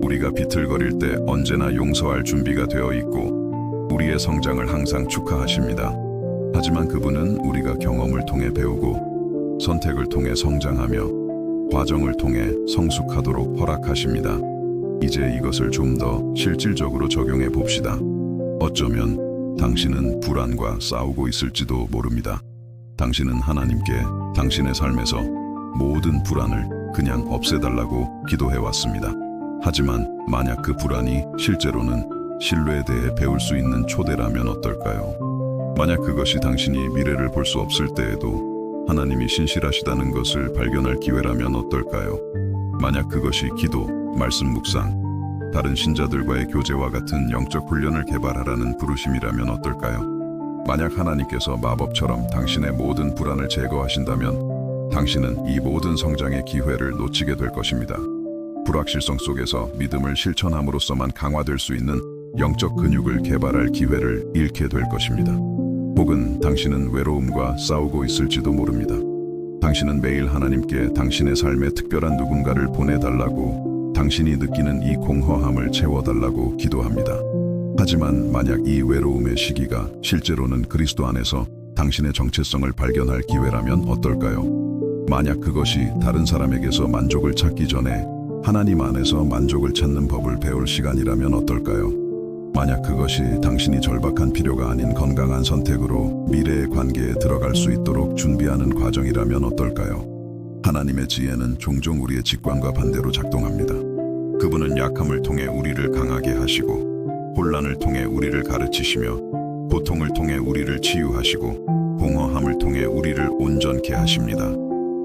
우리가 비틀거릴 때 언제나 용서할 준비가 되어 있고 우리의 성장을 항상 축하하십니다. 하지만 그분은 우리가 경험을 통해 배우고 선택을 통해 성장하며 과정을 통해 성숙하도록 허락하십니다. 이제 이것을 좀 더 실질적으로 적용해 봅시다. 어쩌면 당신은 불안과 싸우고 있을지도 모릅니다. 당신은 하나님께 당신의 삶에서 모든 불안을 그냥 없애달라고 기도해 왔습니다. 하지만 만약 그 불안이 실제로는 신뢰에 대해 배울 수 있는 초대라면 어떨까요? 만약 그것이 당신이 미래를 볼 수 없을 때에도 하나님이 신실하시다는 것을 발견할 기회라면 어떨까요? 만약 그것이 기도, 말씀 묵상, 다른 신자들과의 교제와 같은 영적 훈련을 개발하라는 부르심이라면 어떨까요? 만약 하나님께서 마법처럼 당신의 모든 불안을 제거하신다면 당신은 이 모든 성장의 기회를 놓치게 될 것입니다. 불확실성 속에서 믿음을 실천함으로써만 강화될 수 있는 영적 근육을 개발할 기회를 잃게 될 것입니다. 혹은 당신은 외로움과 싸우고 있을지도 모릅니다. 당신은 매일 하나님께 당신의 삶에 특별한 누군가를 보내달라고 당신이 느끼는 이 공허함을 채워달라고 기도합니다. 하지만 만약 이 외로움의 시기가 실제로는 그리스도 안에서 당신의 정체성을 발견할 기회라면 어떨까요? 만약 그것이 다른 사람에게서 만족을 찾기 전에 하나님 안에서 만족을 찾는 법을 배울 시간이라면 어떨까요? 만약 그것이 당신이 절박한 필요가 아닌 건강한 선택으로 미래의 관계에 들어갈 수 있도록 준비하는 과정이라면 어떨까요? 하나님의 지혜는 종종 우리의 직관과 반대로 작동합니다. 그분은 약함을 통해 우리를 강하게 하시고 혼란을 통해 우리를 가르치시며 고통을 통해 우리를 치유하시고 공허함을 통해 우리를 온전케 하십니다.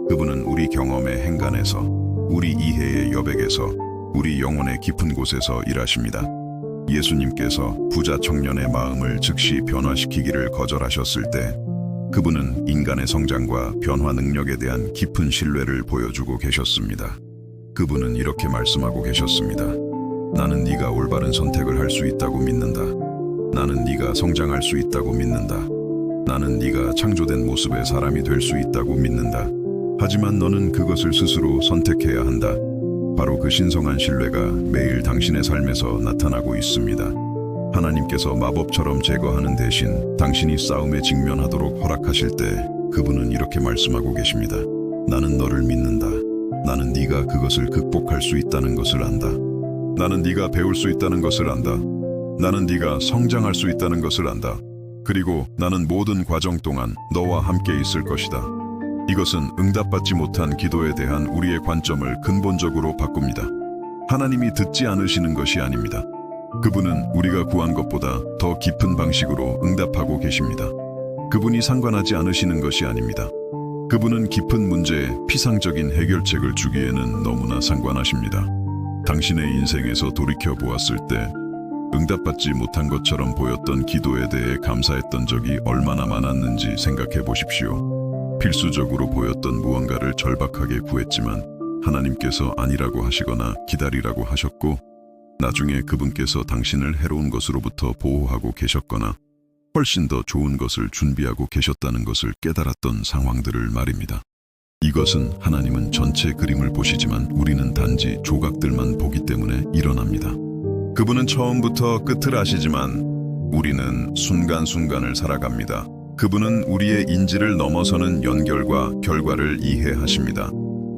그분은 우리 경험의 행간에서, 우리 이해의 여백에서, 우리 영혼의 깊은 곳에서 일하십니다. 예수님께서 부자 청년의 마음을 즉시 변화시키기를 거절하셨을 때 그분은 인간의 성장과 변화 능력에 대한 깊은 신뢰를 보여주고 계셨습니다. 그분은 이렇게 말씀하고 계셨습니다. 나는 네가 올바른 선택을 할 수 있다고 믿는다. 나는 네가 성장할 수 있다고 믿는다. 나는 네가 창조된 모습의 사람이 될 수 있다고 믿는다. 하지만 너는 그것을 스스로 선택해야 한다. 바로 그 신성한 신뢰가 매일 당신의 삶에서 나타나고 있습니다. 하나님께서 마법처럼 제거하는 대신 당신이 싸움에 직면하도록 허락하실 때 그분은 이렇게 말씀하고 계십니다. 나는 너를 믿는다. 나는 네가 그것을 극복할 수 있다는 것을 안다. 나는 네가 배울 수 있다는 것을 안다. 나는 네가 성장할 수 있다는 것을 안다. 그리고 나는 모든 과정 동안 너와 함께 있을 것이다. 이것은 응답받지 못한 기도에 대한 우리의 관점을 근본적으로 바꿉니다. 하나님이 듣지 않으시는 것이 아닙니다. 그분은 우리가 구한 것보다 더 깊은 방식으로 응답하고 계십니다. 그분이 상관하지 않으시는 것이 아닙니다. 그분은 깊은 문제에 피상적인 해결책을 주기에는 너무나 상관하십니다. 당신의 인생에서 돌이켜 보았을 때 응답받지 못한 것처럼 보였던 기도에 대해 감사했던 적이 얼마나 많았는지 생각해 보십시오. 필수적으로 보였던 무언가를 절박하게 구했지만 하나님께서 아니라고 하시거나 기다리라고 하셨고 나중에 그분께서 당신을 해로운 것으로부터 보호하고 계셨거나 훨씬 더 좋은 것을 준비하고 계셨다는 것을 깨달았던 상황들을 말입니다. 이것은 하나님은 전체 그림을 보시지만 우리는 단지 조각들만 보기 때문에 일어납니다. 그분은 처음부터 끝을 아시지만 우리는 순간순간을 살아갑니다. 그분은 우리의 인지를 넘어서는 연결과 결과를 이해하십니다.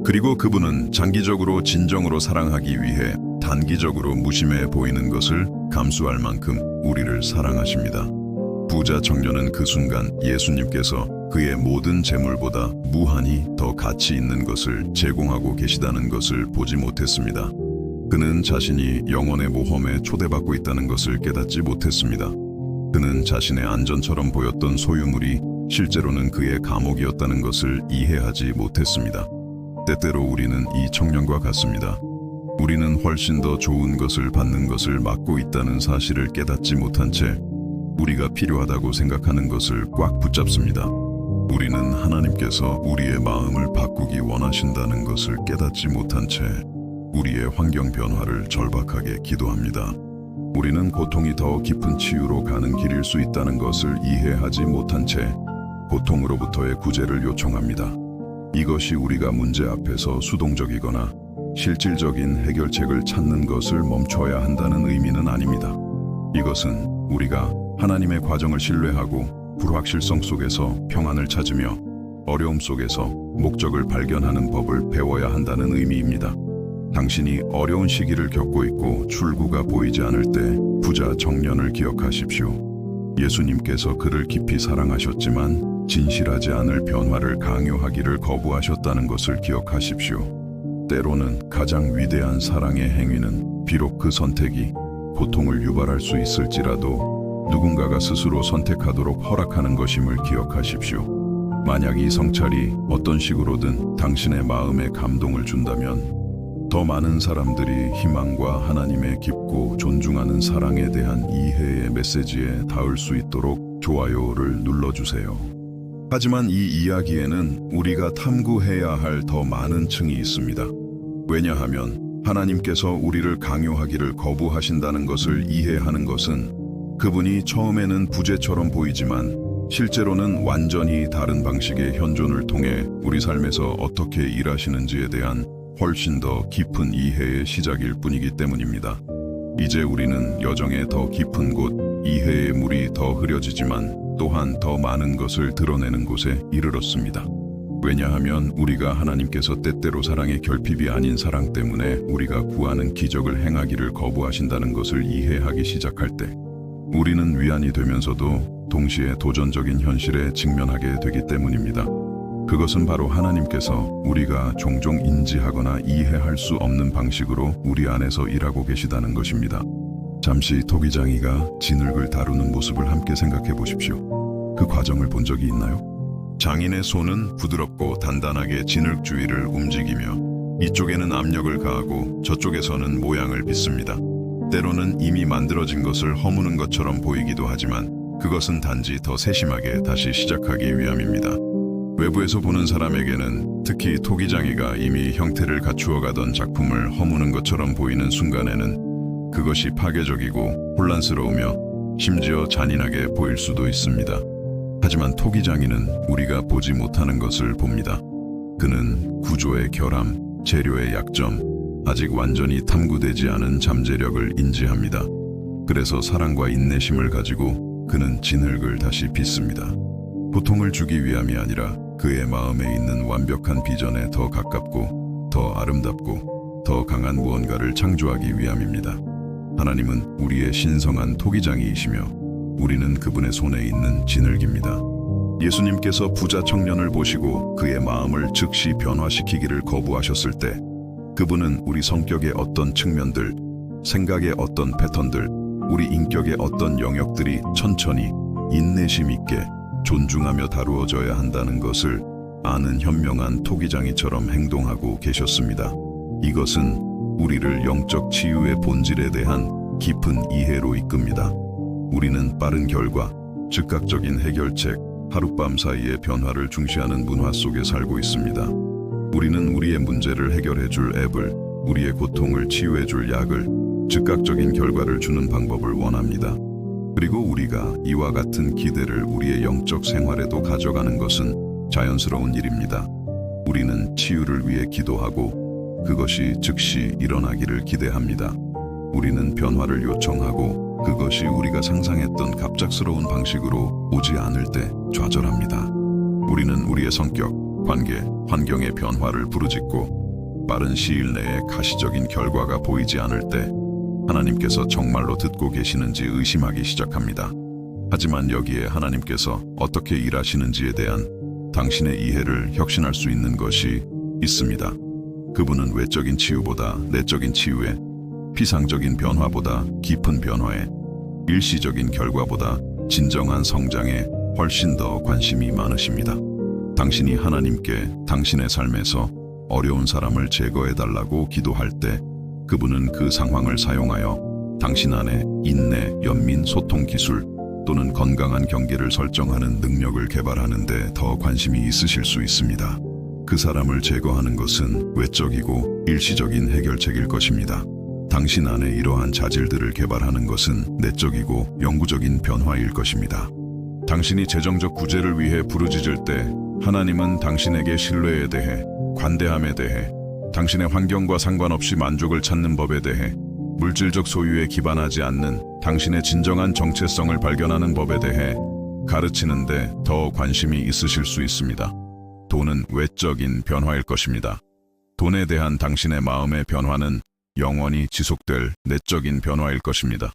그리고 그분은 장기적으로 진정으로 사랑하기 위해 단기적으로 무심해 보이는 것을 감수할 만큼 우리를 사랑하십니다. 부자 청년은 그 순간 예수님께서 그의 모든 재물보다 무한히 더 가치 있는 것을 제공하고 계시다는 것을 보지 못했습니다. 그는 자신이 영혼의 모험에 초대받고 있다는 것을 깨닫지 못했습니다. 그는 자신의 안전처럼 보였던 소유물이 실제로는 그의 감옥이었다는 것을 이해하지 못했습니다. 때때로 우리는 이 청년과 같습니다. 우리는 훨씬 더 좋은 것을 받는 것을 막고 있다는 사실을 깨닫지 못한 채 우리가 필요하다고 생각하는 것을 꽉 붙잡습니다. 우리는 하나님께서 우리의 마음을 바꾸기 원하신다는 것을 깨닫지 못한 채 우리의 환경 변화를 절박하게 기도합니다. 우리는 고통이 더 깊은 치유로 가는 길일 수 있다는 것을 이해하지 못한 채 고통으로부터의 구제를 요청합니다. 이것이 우리가 문제 앞에서 수동적이거나 실질적인 해결책을 찾는 것을 멈춰야 한다는 의미는 아닙니다. 이것은 우리가 하나님의 과정을 신뢰하고 불확실성 속에서 평안을 찾으며 어려움 속에서 목적을 발견하는 법을 배워야 한다는 의미입니다. 당신이 어려운 시기를 겪고 있고 출구가 보이지 않을 때 부자 청년을 기억하십시오. 예수님께서 그를 깊이 사랑하셨지만 진실하지 않을 변화를 강요하기를 거부하셨다는 것을 기억하십시오. 때로는 가장 위대한 사랑의 행위는 비록 그 선택이 고통을 유발할 수 있을지라도 누군가가 스스로 선택하도록 허락하는 것임을 기억하십시오. 만약 이 성찰이 어떤 식으로든 당신의 마음에 감동을 준다면 더 많은 사람들이 희망과 하나님의 깊고 존중하는 사랑에 대한 이해의 메시지에 닿을 수 있도록 좋아요를 눌러주세요. 하지만 이 이야기에는 우리가 탐구해야 할 더 많은 층이 있습니다. 왜냐하면 하나님께서 우리를 강요하기를 거부하신다는 것을 이해하는 것은 그분이 처음에는 부재처럼 보이지만 실제로는 완전히 다른 방식의 현존을 통해 우리 삶에서 어떻게 일하시는지에 대한 훨씬 더 깊은 이해의 시작일 뿐이기 때문입니다. 이제 우리는 여정의 더 깊은 곳, 이해의 물이 더 흐려지지만 또한 더 많은 것을 드러내는 곳에 이르렀습니다. 왜냐하면 우리가 하나님께서 때때로 사랑의 결핍이 아닌 사랑 때문에 우리가 구하는 기적을 행하기를 거부하신다는 것을 이해하기 시작할 때 우리는 위안이 되면서도 동시에 도전적인 현실에 직면하게 되기 때문입니다. 그것은 바로 하나님께서 우리가 종종 인지하거나 이해할 수 없는 방식으로 우리 안에서 일하고 계시다는 것입니다. 잠시 토기장이가 진흙을 다루는 모습을 함께 생각해 보십시오. 그 과정을 본 적이 있나요? 장인의 손은 부드럽고 단단하게 진흙 주위를 움직이며 이쪽에는 압력을 가하고 저쪽에서는 모양을 빚습니다. 때로는 이미 만들어진 것을 허무는 것처럼 보이기도 하지만 그것은 단지 더 세심하게 다시 시작하기 위함입니다. 외부에서 보는 사람에게는 특히 토기장이가 이미 형태를 갖추어 가던 작품을 허무는 것처럼 보이는 순간에는 그것이 파괴적이고 혼란스러우며 심지어 잔인하게 보일 수도 있습니다. 하지만 토기장이는 우리가 보지 못하는 것을 봅니다. 그는 구조의 결함, 재료의 약점, 아직 완전히 탐구되지 않은 잠재력을 인지합니다. 그래서 사랑과 인내심을 가지고 그는 진흙을 다시 빚습니다. 고통을 주기 위함이 아니라 그의 마음에 있는 완벽한 비전에 더 가깝고 더 아름답고 더 강한 무언가를 창조하기 위함입니다. 하나님은 우리의 신성한 토기장이이시며 우리는 그분의 손에 있는 진흙입니다. 예수님께서 부자 청년을 보시고 그의 마음을 즉시 변화시키기를 거부하셨을 때 그분은 우리 성격의 어떤 측면들, 생각의 어떤 패턴들, 우리 인격의 어떤 영역들이 천천히 인내심 있게 존중하며 다루어져야 한다는 것을 아는 현명한 토기장이처럼 행동하고 계셨습니다. 이것은 우리를 영적 치유의 본질에 대한 깊은 이해로 이끕니다. 우리는 빠른 결과, 즉각적인 해결책, 하룻밤 사이의 변화를 중시하는 문화 속에 살고 있습니다. 우리는 우리의 문제를 해결해줄 앱을, 우리의 고통을 치유해줄 약을, 즉각적인 결과를 주는 방법을 원합니다. 그리고 우리가 이와 같은 기대를 우리의 영적 생활에도 가져가는 것은 자연스러운 일입니다. 우리는 치유를 위해 기도하고 그것이 즉시 일어나기를 기대합니다. 우리는 변화를 요청하고 그것이 우리가 상상했던 갑작스러운 방식으로 오지 않을 때 좌절합니다. 우리는 우리의 성격, 관계, 환경의 변화를 부르짖고 빠른 시일 내에 가시적인 결과가 보이지 않을 때 하나님께서 정말로 듣고 계시는지 의심하기 시작합니다. 하지만 여기에 하나님께서 어떻게 일하시는지에 대한 당신의 이해를 혁신할 수 있는 것이 있습니다. 그분은 외적인 치유보다 내적인 치유에, 피상적인 변화보다 깊은 변화에, 일시적인 결과보다 진정한 성장에 훨씬 더 관심이 많으십니다. 당신이 하나님께 당신의 삶에서 어려운 사람을 제거해달라고 기도할 때 그분은 그 상황을 사용하여 당신 안에 인내, 연민, 소통 기술 또는 건강한 경계를 설정하는 능력을 개발하는 데 더 관심이 있으실 수 있습니다. 그 사람을 제거하는 것은 외적이고 일시적인 해결책일 것입니다. 당신 안에 이러한 자질들을 개발하는 것은 내적이고 영구적인 변화일 것입니다. 당신이 재정적 구제를 위해 부르짖을 때 하나님은 당신에게 신뢰에 대해, 관대함에 대해, 당신의 환경과 상관없이 만족을 찾는 법에 대해, 물질적 소유에 기반하지 않는 당신의 진정한 정체성을 발견하는 법에 대해 가르치는데 더 관심이 있으실 수 있습니다. 돈은 외적인 변화일 것입니다. 돈에 대한 당신의 마음의 변화는 영원히 지속될 내적인 변화일 것입니다.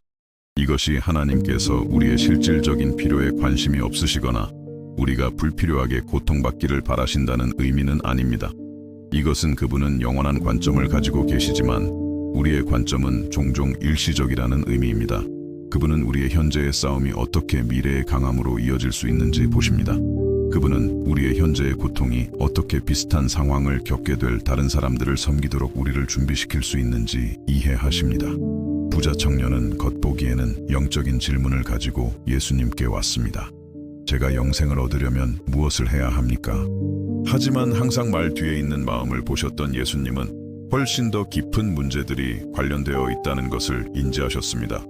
이것이 하나님께서 우리의 실질적인 필요에 관심이 없으시거나 우리가 불필요하게 고통받기를 바라신다는 의미는 아닙니다. 이것은 그분은 영원한 관점을 가지고 계시지만 우리의 관점은 종종 일시적이라는 의미입니다. 그분은 우리의 현재의 싸움이 어떻게 미래의 강함으로 이어질 수 있는지 보십니다. 그분은 우리의 현재의 고통이 어떻게 비슷한 상황을 겪게 될 다른 사람들을 섬기도록 우리를 준비시킬 수 있는지 이해하십니다. 부자 청년은 겉보기에는 영적인 질문을 가지고 예수님께 왔습니다. 제가 영생을 얻으려면 무엇을 해야 합니까? 하지만 항상 말 뒤에 있는 마음을 보셨던 예수님은 훨씬 더 깊은 문제들이 관련되어 있다는 것을 인지하셨습니다.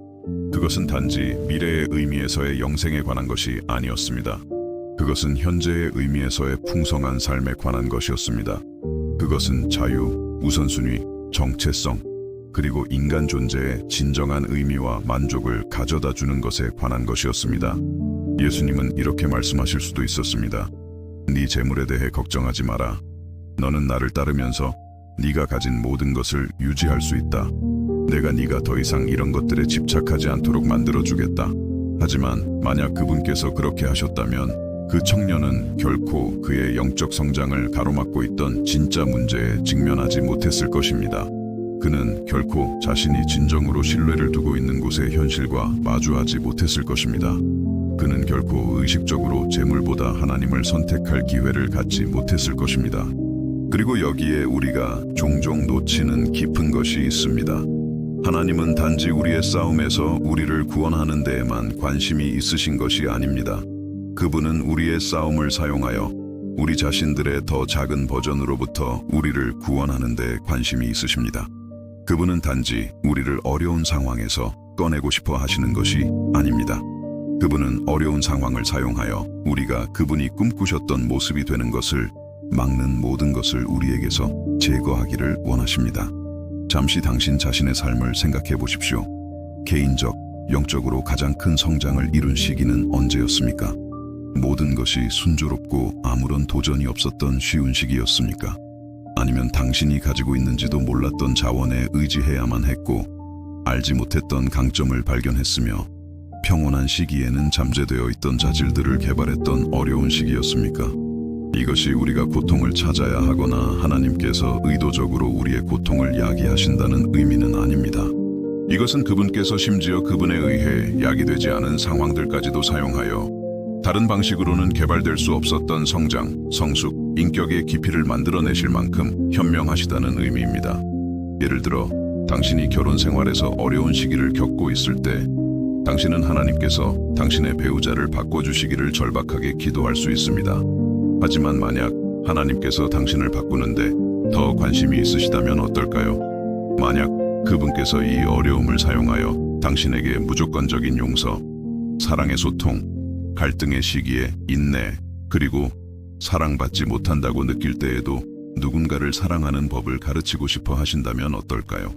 그것은 단지 미래의 의미에서의 영생에 관한 것이 아니었습니다. 그것은 현재의 의미에서의 풍성한 삶에 관한 것이었습니다. 그것은 자유, 우선순위, 정체성, 그리고 인간 존재의 진정한 의미와 만족을 가져다 주는 것에 관한 것이었습니다. 예수님은 이렇게 말씀하실 수도 있었습니다. 네 재물에 대해 걱정하지 마라. 너는 나를 따르면서 네가 가진 모든 것을 유지할 수 있다. 내가 네가 더 이상 이런 것들에 집착하지 않도록 만들어주겠다. 하지만 만약 그분께서 그렇게 하셨다면 그 청년은 결코 그의 영적 성장을 가로막고 있던 진짜 문제에 직면하지 못했을 것입니다. 그는 결코 자신이 진정으로 신뢰를 두고 있는 곳의 현실과 마주하지 못했을 것입니다. 그는 결코 의식적으로 재물보다 하나님을 선택할 기회를 갖지 못했을 것입니다. 그리고 여기에 우리가 종종 놓치는 깊은 것이 있습니다. 하나님은 단지 우리의 싸움에서 우리를 구원하는 데에만 관심이 있으신 것이 아닙니다. 그분은 우리의 싸움을 사용하여 우리 자신들의 더 작은 버전으로부터 우리를 구원하는 데 관심이 있으십니다. 그분은 단지 우리를 어려운 상황에서 꺼내고 싶어 하시는 것이 아닙니다. 그분은 어려운 상황을 사용하여 우리가 그분이 꿈꾸셨던 모습이 되는 것을 막는 모든 것을 우리에게서 제거하기를 원하십니다. 잠시 당신 자신의 삶을 생각해 보십시오. 개인적, 영적으로 가장 큰 성장을 이룬 시기는 언제였습니까? 모든 것이 순조롭고 아무런 도전이 없었던 쉬운 시기였습니까? 아니면 당신이 가지고 있는지도 몰랐던 자원에 의지해야만 했고 알지 못했던 강점을 발견했으며 평온한 시기에는 잠재되어 있던 자질들을 개발했던 어려운 시기였습니까? 이것이 우리가 고통을 찾아야 하거나 하나님께서 의도적으로 우리의 고통을 야기하신다는 의미는 아닙니다. 이것은 그분께서 심지어 그분에 의해 야기되지 않은 상황들까지도 사용하여 다른 방식으로는 개발될 수 없었던 성장, 성숙, 인격의 깊이를 만들어내실 만큼 현명하시다는 의미입니다. 예를 들어 당신이 결혼 생활에서 어려운 시기를 겪고 있을 때 당신은 하나님께서 당신의 배우자를 바꿔주시기를 절박하게 기도할 수 있습니다. 하지만 만약 하나님께서 당신을 바꾸는데 더 관심이 있으시다면 어떨까요? 만약 그분께서 이 어려움을 사용하여 당신에게 무조건적인 용서, 사랑의 소통, 갈등의 시기에 인내, 그리고 사랑받지 못한다고 느낄 때에도 누군가를 사랑하는 법을 가르치고 싶어 하신다면 어떨까요?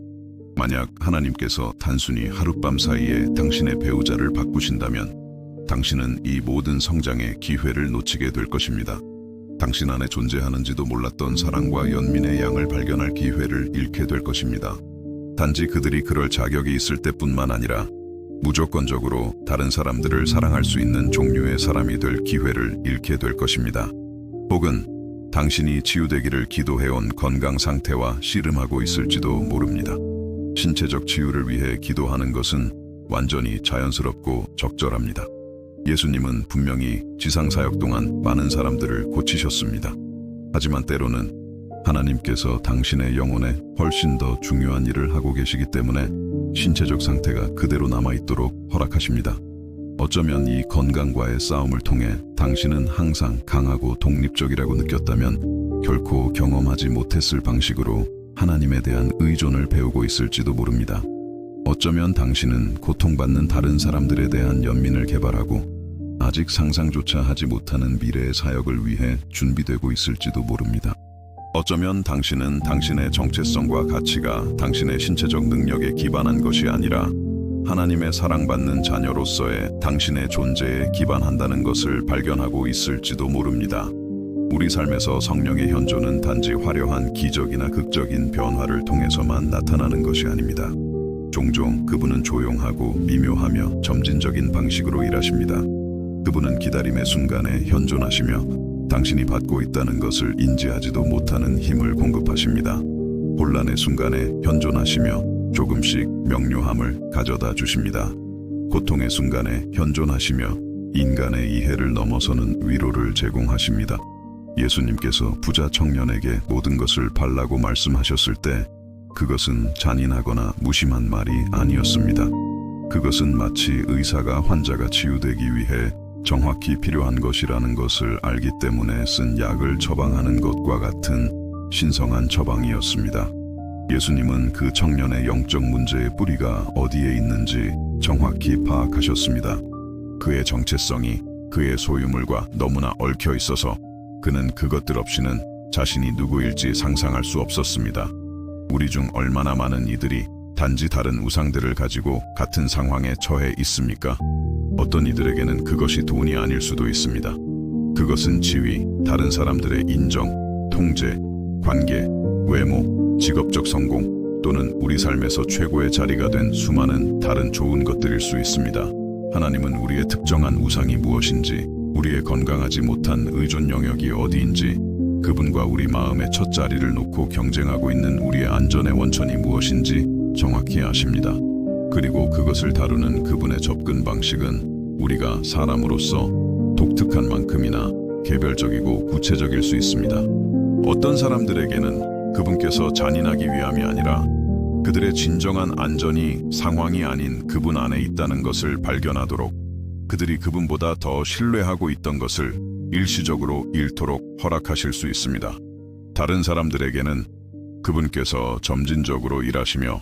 만약 하나님께서 단순히 하룻밤 사이에 당신의 배우자를 바꾸신다면 당신은 이 모든 성장의 기회를 놓치게 될 것입니다. 당신 안에 존재하는지도 몰랐던 사랑과 연민의 양을 발견할 기회를 잃게 될 것입니다. 단지 그들이 그럴 자격이 있을 때뿐만 아니라 무조건적으로 다른 사람들을 사랑할 수 있는 종류의 사람이 될 기회를 잃게 될 것입니다. 혹은 당신이 치유되기를 기도해온 건강 상태와 씨름하고 있을지도 모릅니다. 신체적 치유를 위해 기도하는 것은 완전히 자연스럽고 적절합니다. 예수님은 분명히 지상사역 동안 많은 사람들을 고치셨습니다. 하지만 때로는 하나님께서 당신의 영혼에 훨씬 더 중요한 일을 하고 계시기 때문에 신체적 상태가 그대로 남아있도록 허락하십니다. 어쩌면 이 건강과의 싸움을 통해 당신은 항상 강하고 독립적이라고 느꼈다면 결코 경험하지 못했을 방식으로 하나님에 대한 의존을 배우고 있을지도 모릅니다. 어쩌면 당신은 고통받는 다른 사람들에 대한 연민을 개발하고 아직 상상조차 하지 못하는 미래의 사역을 위해 준비되고 있을지도 모릅니다. 어쩌면 당신은 당신의 정체성과 가치가 당신의 신체적 능력에 기반한 것이 아니라 하나님의 사랑받는 자녀로서의 당신의 존재에 기반한다는 것을 발견하고 있을지도 모릅니다. 우리 삶에서 성령의 현존은 단지 화려한 기적이나 극적인 변화를 통해서만 나타나는 것이 아닙니다. 종종 그분은 조용하고 미묘하며 점진적인 방식으로 일하십니다. 그분은 기다림의 순간에 현존하시며 당신이 받고 있다는 것을 인지하지도 못하는 힘을 공급하십니다. 혼란의 순간에 현존하시며 조금씩 명료함을 가져다 주십니다. 고통의 순간에 현존하시며 인간의 이해를 넘어서는 위로를 제공하십니다. 예수님께서 부자 청년에게 모든 것을 팔라고 말씀하셨을 때 그것은 잔인하거나 무심한 말이 아니었습니다. 그것은 마치 의사가 환자가 치유되기 위해 정확히 필요한 것이라는 것을 알기 때문에 쓴 약을 처방하는 것과 같은 신성한 처방이었습니다. 예수님은 그 청년의 영적 문제의 뿌리가 어디에 있는지 정확히 파악하셨습니다. 그의 정체성이 그의 소유물과 너무나 얽혀 있어서 그는 그것들 없이는 자신이 누구일지 상상할 수 없었습니다. 우리 중 얼마나 많은 이들이 단지 다른 우상들을 가지고 같은 상황에 처해 있습니까? 어떤 이들에게는 그것이 돈이 아닐 수도 있습니다. 그것은 지위, 다른 사람들의 인정, 통제, 관계, 외모, 직업적 성공 또는 우리 삶에서 최고의 자리가 된 수많은 다른 좋은 것들일 수 있습니다. 하나님은 우리의 특정한 우상이 무엇인지, 우리의 건강하지 못한 의존 영역이 어디인지, 그분과 우리 마음의 첫 자리를 놓고 경쟁하고 있는 우리의 안전의 원천이 무엇인지 정확히 아십니다. 그리고 그것을 다루는 그분의 접근 방식은 우리가 사람으로서 독특한 만큼이나 개별적이고 구체적일 수 있습니다. 어떤 사람들에게는 그분께서 잔인하기 위함이 아니라 그들의 진정한 안전이 상황이 아닌 그분 안에 있다는 것을 발견하도록 그들이 그분보다 더 신뢰하고 있던 것을 일시적으로 잃도록 허락하실 수 있습니다. 다른 사람들에게는 그분께서 점진적으로 일하시며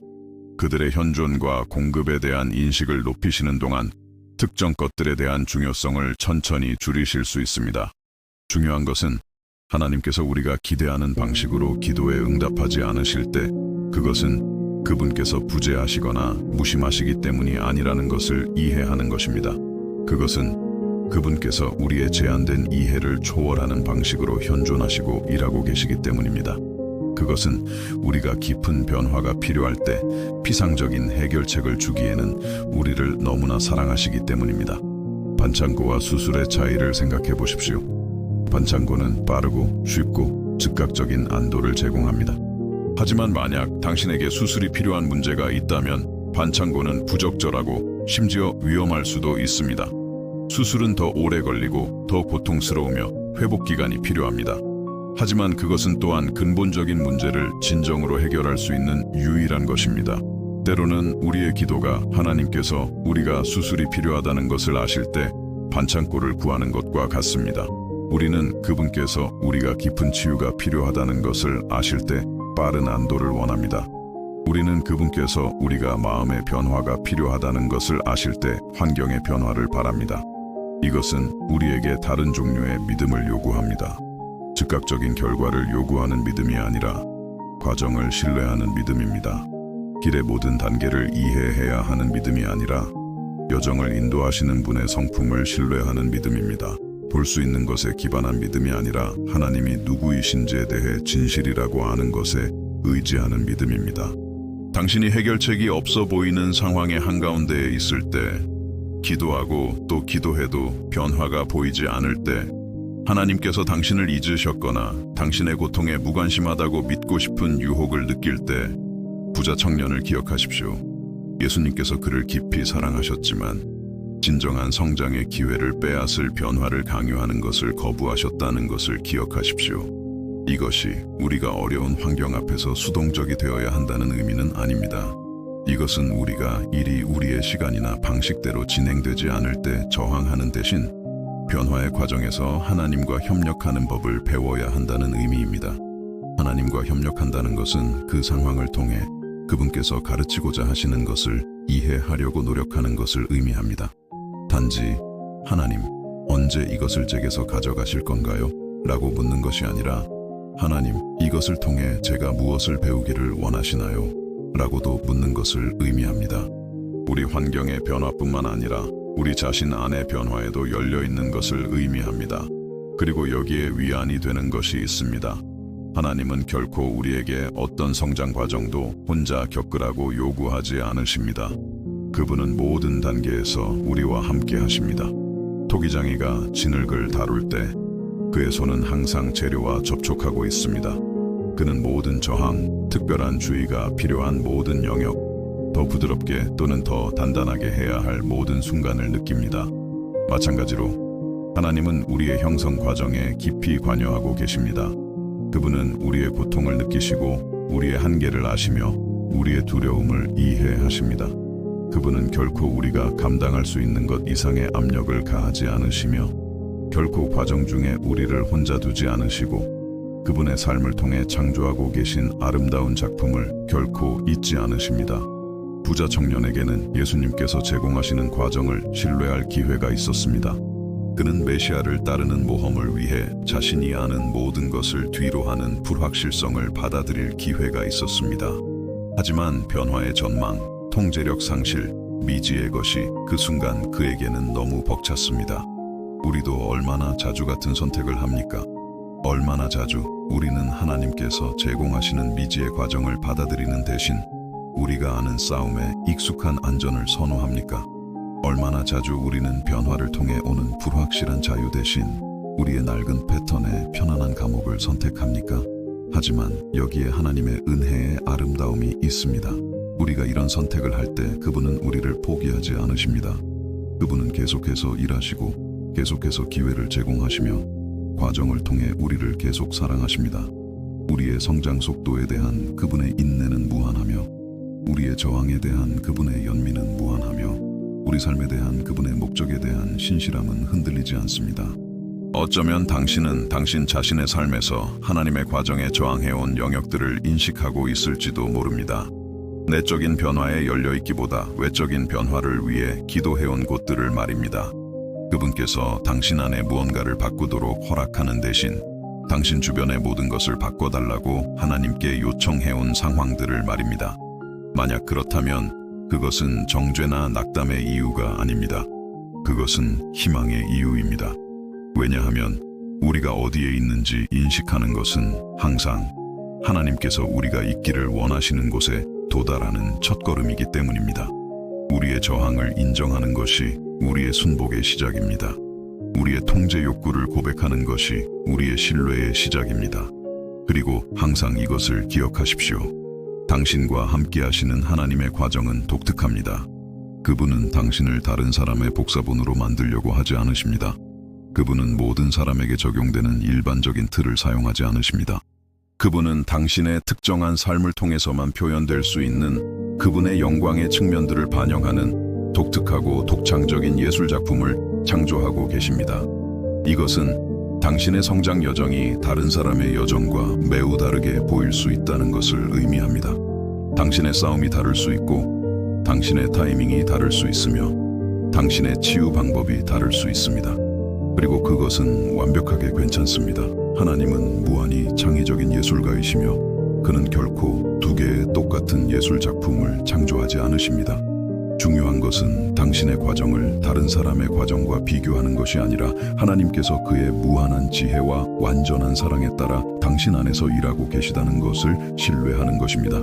그들의 현존과 공급에 대한 인식을 높이시는 동안 특정 것들에 대한 중요성을 천천히 줄이실 수 있습니다. 중요한 것은 하나님께서 우리가 기대하는 방식으로 기도에 응답하지 않으실 때 그것은 그분께서 부재하시거나 무심하시기 때문이 아니라는 것을 이해하는 것입니다. 그것은 그분께서 우리의 제한된 이해를 초월하는 방식으로 현존하시고 일하고 계시기 때문입니다. 그것은 우리가 깊은 변화가 필요할 때 피상적인 해결책을 주기에는 우리를 너무나 사랑하시기 때문입니다. 반창고와 수술의 차이를 생각해 보십시오. 반창고는 빠르고 쉽고 즉각적인 안도를 제공합니다. 하지만 만약 당신에게 수술이 필요한 문제가 있다면 반창고는 부적절하고 심지어 위험할 수도 있습니다. 수술은 더 오래 걸리고 더 고통스러우며 회복 기간이 필요합니다. 하지만 그것은 또한 근본적인 문제를 진정으로 해결할 수 있는 유일한 것입니다. 때로는 우리의 기도가 하나님께서 우리가 수술이 필요하다는 것을 아실 때 반창고를 구하는 것과 같습니다. 우리는 그분께서 우리가 깊은 치유가 필요하다는 것을 아실 때 빠른 안도를 원합니다. 우리는 그분께서 우리가 마음의 변화가 필요하다는 것을 아실 때 환경의 변화를 바랍니다. 이것은 우리에게 다른 종류의 믿음을 요구합니다. 즉각적인 결과를 요구하는 믿음이 아니라 과정을 신뢰하는 믿음입니다. 길의 모든 단계를 이해해야 하는 믿음이 아니라 여정을 인도하시는 분의 성품을 신뢰하는 믿음입니다. 볼 수 있는 것에 기반한 믿음이 아니라 하나님이 누구이신지에 대해 진실이라고 아는 것에 의지하는 믿음입니다. 당신이 해결책이 없어 보이는 상황의 한가운데에 있을 때, 기도하고 또 기도해도 변화가 보이지 않을 때, 하나님께서 당신을 잊으셨거나 당신의 고통에 무관심하다고 믿고 싶은 유혹을 느낄 때, 부자 청년을 기억하십시오. 예수님께서 그를 깊이 사랑하셨지만 진정한 성장의 기회를 빼앗을 변화를 강요하는 것을 거부하셨다는 것을 기억하십시오. 이것이 우리가 어려운 환경 앞에서 수동적이 되어야 한다는 의미는 아닙니다. 이것은 우리가 일이 우리의 시간이나 방식대로 진행되지 않을 때 저항하는 대신 변화의 과정에서 하나님과 협력하는 법을 배워야 한다는 의미입니다. 하나님과 협력한다는 것은 그 상황을 통해 그분께서 가르치고자 하시는 것을 이해하려고 노력하는 것을 의미합니다. 단지 하나님, 언제 이것을 제게서 가져가실 건가요? 라고 묻는 것이 아니라 하나님, 이것을 통해 제가 무엇을 배우기를 원하시나요? 라고도 묻는 것을 의미합니다. 우리 환경의 변화뿐만 아니라 우리 자신 안의 변화에도 열려있는 것을 의미합니다. 그리고 여기에 위안이 되는 것이 있습니다. 하나님은 결코 우리에게 어떤 성장 과정도 혼자 겪으라고 요구하지 않으십니다. 그분은 모든 단계에서 우리와 함께 하십니다. 토기장이가 진흙을 다룰 때 그의 손은 항상 재료와 접촉하고 있습니다. 그는 모든 저항, 특별한 주의가 필요한 모든 영역, 더 부드럽게 또는 더 단단하게 해야 할 모든 순간을 느낍니다. 마찬가지로 하나님은 우리의 형성 과정에 깊이 관여하고 계십니다. 그분은 우리의 고통을 느끼시고 우리의 한계를 아시며 우리의 두려움을 이해하십니다. 그분은 결코 우리가 감당할 수 있는 것 이상의 압력을 가하지 않으시며 결코 과정 중에 우리를 혼자 두지 않으시고 그분의 삶을 통해 창조하고 계신 아름다운 작품을 결코 잊지 않으십니다. 부자 청년에게는 예수님께서 제공하시는 과정을 신뢰할 기회가 있었습니다. 그는 메시아를 따르는 모험을 위해 자신이 아는 모든 것을 뒤로 하는 불확실성을 받아들일 기회가 있었습니다. 하지만 변화의 전망, 통제력 상실, 미지의 것이 그 순간 그에게는 너무 벅찼습니다. 우리도 얼마나 자주 같은 선택을 합니까? 얼마나 자주 우리는 하나님께서 제공하시는 미지의 과정을 받아들이는 대신 우리가 아는 싸움에 익숙한 안전을 선호합니까? 얼마나 자주 우리는 변화를 통해 오는 불확실한 자유 대신 우리의 낡은 패턴의 편안한 감옥을 선택합니까? 하지만 여기에 하나님의 은혜의 아름다움이 있습니다. 우리가 이런 선택을 할 때 그분은 우리를 포기하지 않으십니다. 그분은 계속해서 일하시고 계속해서 기회를 제공하시며 과정을 통해 우리를 계속 사랑하십니다. 우리의 성장 속도에 대한 그분의 인내는 무한하며 우리의 저항에 대한 그분의 연민은 무한하며 우리 삶에 대한 그분의 목적에 대한 신실함은 흔들리지 않습니다. 어쩌면 당신은 당신 자신의 삶에서 하나님의 과정에 저항해온 영역들을 인식하고 있을지도 모릅니다. 내적인 변화에 열려있기보다 외적인 변화를 위해 기도해온 곳들을 말입니다. 그분께서 당신 안에 무언가를 바꾸도록 허락하는 대신 당신 주변의 모든 것을 바꿔달라고 하나님께 요청해온 상황들을 말입니다. 만약 그렇다면 그것은 정죄나 낙담의 이유가 아닙니다. 그것은 희망의 이유입니다. 왜냐하면 우리가 어디에 있는지 인식하는 것은 항상 하나님께서 우리가 있기를 원하시는 곳에 도달하는 첫걸음이기 때문입니다. 우리의 저항을 인정하는 것이 우리의 순복의 시작입니다. 우리의 통제 욕구를 고백하는 것이 우리의 신뢰의 시작입니다. 그리고 항상 이것을 기억하십시오. 당신과 함께 하시는 하나님의 과정은 독특합니다. 그분은 당신을 다른 사람의 복사본으로 만들려고 하지 않으십니다. 그분은 모든 사람에게 적용되는 일반적인 틀을 사용하지 않으십니다. 그분은 당신의 특정한 삶을 통해서만 표현될 수 있는 그분의 영광의 측면들을 반영하는 독특하고 독창적인 예술작품을 창조하고 계십니다. 이것은 당신의 성장 여정이 다른 사람의 여정과 매우 다르게 보일 수 있다는 것을 의미합니다. 당신의 싸움이 다를 수 있고 당신의 타이밍이 다를 수 있으며 당신의 치유 방법이 다를 수 있습니다. 그리고 그것은 완벽하게 괜찮습니다. 하나님은 무한히 창의적인 예술가이시며 그는 결코 두 개의 똑같은 예술 작품을 창조하지 않으십니다. 중요한 것은 당신의 과정을 다른 사람의 과정과 비교하는 것이 아니라 하나님께서 그의 무한한 지혜와 완전한 사랑에 따라 당신 안에서 일하고 계시다는 것을 신뢰하는 것입니다.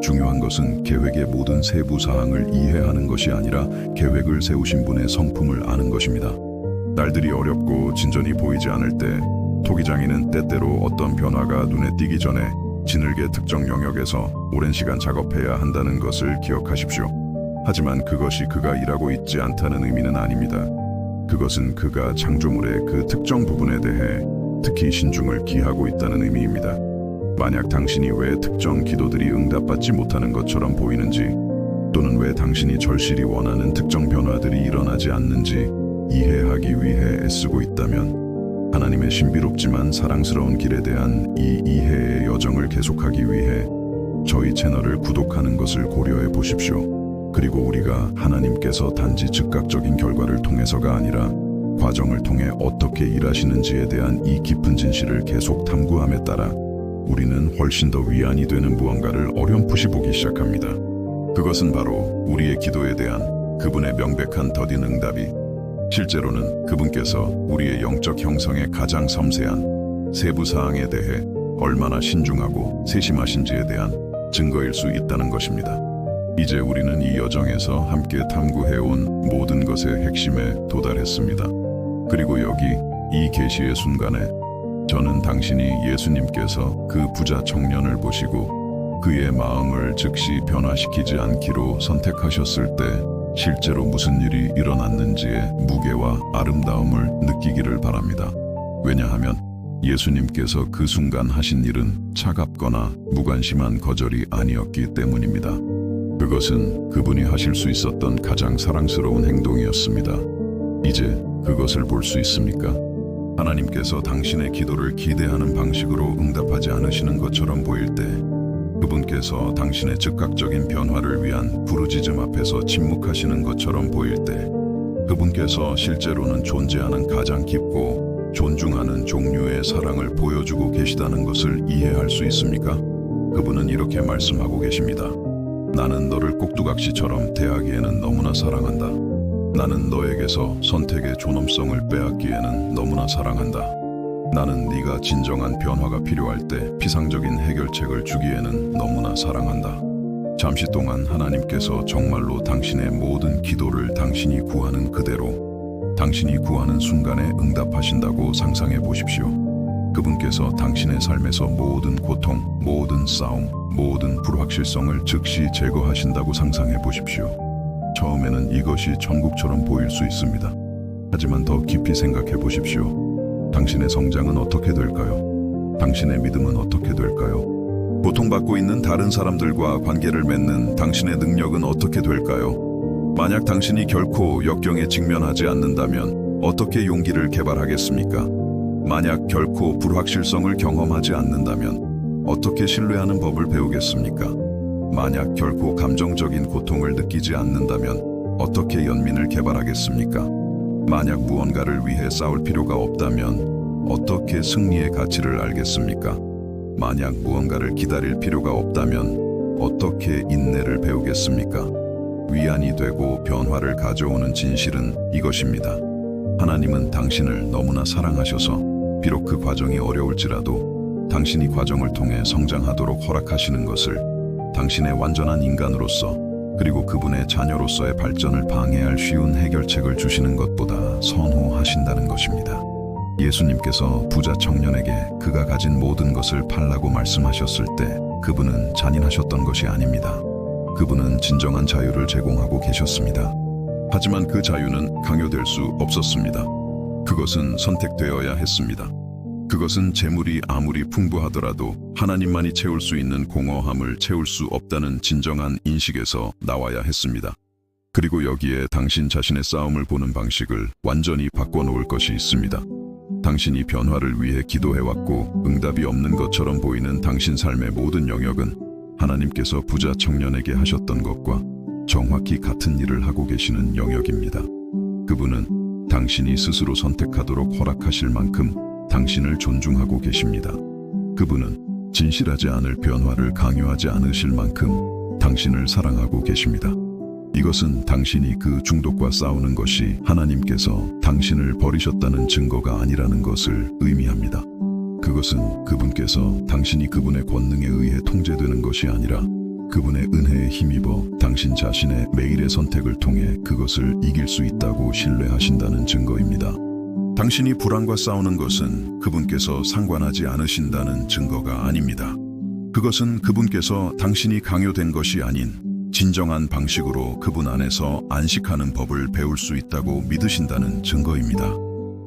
중요한 것은 계획의 모든 세부 사항을 이해하는 것이 아니라 계획을 세우신 분의 성품을 아는 것입니다. 날들이 어렵고 진전이 보이지 않을 때 토기장인은 때때로 어떤 변화가 눈에 띄기 전에 지늘개 특정 영역에서 오랜 시간 작업해야 한다는 것을 기억하십시오. 하지만 그것이 그가 일하고 있지 않다는 의미는 아닙니다. 그것은 그가 창조물의 그 특정 부분에 대해 특히 신중을 기하고 있다는 의미입니다. 만약 당신이 왜 특정 기도들이 응답받지 못하는 것처럼 보이는지, 또는 왜 당신이 절실히 원하는 특정 변화들이 일어나지 않는지 이해하기 위해 애쓰고 있다면, 하나님의 신비롭지만 사랑스러운 길에 대한 이 이해의 여정을 계속하기 위해 저희 채널을 구독하는 것을 고려해 보십시오. 그리고 우리가 하나님께서 단지 즉각적인 결과를 통해서가 아니라 과정을 통해 어떻게 일하시는지에 대한 이 깊은 진실을 계속 탐구함에 따라 우리는 훨씬 더 위안이 되는 무언가를 어렴풋이 보기 시작합니다. 그것은 바로 우리의 기도에 대한 그분의 명백한 더딘 응답이 실제로는 그분께서 우리의 영적 형성의 가장 섬세한 세부 사항에 대해 얼마나 신중하고 세심하신지에 대한 증거일 수 있다는 것입니다. 이제 우리는 이 여정에서 함께 탐구해온 모든 것의 핵심에 도달했습니다. 그리고 여기 이 계시의 순간에 저는 당신이 예수님께서 그 부자 청년을 보시고 그의 마음을 즉시 변화시키지 않기로 선택하셨을 때 실제로 무슨 일이 일어났는지의 무게와 아름다움을 느끼기를 바랍니다. 왜냐하면 예수님께서 그 순간 하신 일은 차갑거나 무관심한 거절이 아니었기 때문입니다. 그것은 그분이 하실 수 있었던 가장 사랑스러운 행동이었습니다. 이제 그것을 볼 수 있습니까? 하나님께서 당신의 기도를 기대하는 방식으로 응답하지 않으시는 것처럼 보일 때, 그분께서 당신의 즉각적인 변화를 위한 부르짖음 앞에서 침묵하시는 것처럼 보일 때, 그분께서 실제로는 존재하는 가장 깊고 존중하는 종류의 사랑을 보여주고 계시다는 것을 이해할 수 있습니까? 그분은 이렇게 말씀하고 계십니다. 나는 너를 꼭두각시처럼 대하기에는 너무나 사랑한다. 나는 너에게서 선택의 존엄성을 빼앗기에는 너무나 사랑한다. 나는 네가 진정한 변화가 필요할 때 피상적인 해결책을 주기에는 너무나 사랑한다. 잠시 동안 하나님께서 정말로 당신의 모든 기도를 당신이 구하는 그대로, 당신이 구하는 순간에 응답하신다고 상상해 보십시오. 그분께서 당신의 삶에서 모든 고통, 모든 싸움, 모든 불확실성을 즉시 제거하신다고 상상해 보십시오. 처음에는 이것이 천국처럼 보일 수 있습니다. 하지만 더 깊이 생각해 보십시오. 당신의 성장은 어떻게 될까요? 당신의 믿음은 어떻게 될까요? 고통받고 있는 다른 사람들과 관계를 맺는 당신의 능력은 어떻게 될까요? 만약 당신이 결코 역경에 직면하지 않는다면 어떻게 용기를 개발하겠습니까? 만약 결코 불확실성을 경험하지 않는다면 어떻게 신뢰하는 법을 배우겠습니까? 만약 결코 감정적인 고통을 느끼지 않는다면 어떻게 연민을 개발하겠습니까? 만약 무언가를 위해 싸울 필요가 없다면 어떻게 승리의 가치를 알겠습니까? 만약 무언가를 기다릴 필요가 없다면 어떻게 인내를 배우겠습니까? 위안이 되고 변화를 가져오는 진실은 이것입니다. 하나님은 당신을 너무나 사랑하셔서 비록 그 과정이 어려울지라도 당신이 과정을 통해 성장하도록 허락하시는 것을 당신의 완전한 인간으로서 그리고 그분의 자녀로서의 발전을 방해할 쉬운 해결책을 주시는 것보다 선호하신다는 것입니다. 예수님께서 부자 청년에게 그가 가진 모든 것을 팔라고 말씀하셨을 때 그분은 잔인하셨던 것이 아닙니다. 그분은 진정한 자유를 제공하고 계셨습니다. 하지만 그 자유는 강요될 수 없었습니다. 그것은 선택되어야 했습니다. 그것은 재물이 아무리 풍부하더라도 하나님만이 채울 수 있는 공허함을 채울 수 없다는 진정한 인식에서 나와야 했습니다. 그리고 여기에 당신 자신의 싸움을 보는 방식을 완전히 바꿔놓을 것이 있습니다. 당신이 변화를 위해 기도해왔고 응답이 없는 것처럼 보이는 당신 삶의 모든 영역은 하나님께서 부자 청년에게 하셨던 것과 정확히 같은 일을 하고 계시는 영역입니다. 그분은 당신이 스스로 선택하도록 허락하실 만큼 당신을 존중하고 계십니다. 그분은 진실하지 않을 변화를 강요하지 않으실 만큼 당신을 사랑하고 계십니다. 이것은 당신이 그 중독과 싸우는 것이 하나님께서 당신을 버리셨다는 증거가 아니라는 것을 의미합니다. 그것은 그분께서 당신이 그분의 권능에 의해 통제되는 것이 아니라 그분의 은혜에 힘입어 당신 자신의 매일의 선택을 통해 그것을 이길 수 있다고 신뢰하신다는 증거입니다. 당신이 불안과 싸우는 것은 그분께서 상관하지 않으신다는 증거가 아닙니다. 그것은 그분께서 당신이 강요된 것이 아닌 진정한 방식으로 그분 안에서 안식하는 법을 배울 수 있다고 믿으신다는 증거입니다.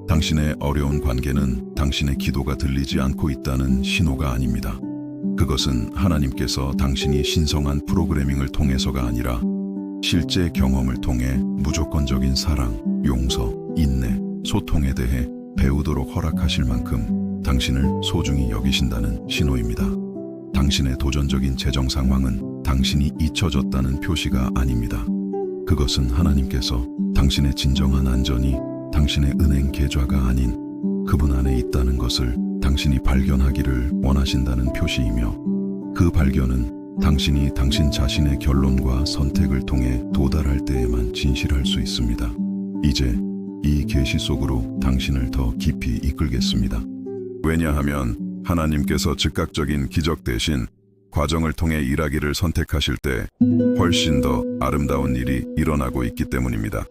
당신의 어려운 관계는 당신의 기도가 들리지 않고 있다는 신호가 아닙니다. 그것은 하나님께서 당신이 신성한 프로그래밍을 통해서가 아니라 실제 경험을 통해 무조건적인 사랑, 용서, 인내, 소통에 대해 배우도록 허락하실 만큼 당신을 소중히 여기신다는 신호입니다. 당신의 도전적인 재정 상황은 당신이 잊혀졌다는 표시가 아닙니다. 그것은 하나님께서 당신의 진정한 안전이 당신의 은행 계좌가 아닌 그분 안에 있다는 것을 당신이 발견하기를 원하신다는 표시이며, 그 발견은 당신이 당신 자신의 결론과 선택을 통해 도달할 때에만 진실할 수 있습니다. 이제 이 계시 속으로 당신을 더 깊이 이끌겠습니다. 왜냐하면 하나님께서 즉각적인 기적 대신 과정을 통해 일하기를 선택하실 때 훨씬 더 아름다운 일이 일어나고 있기 때문입니다.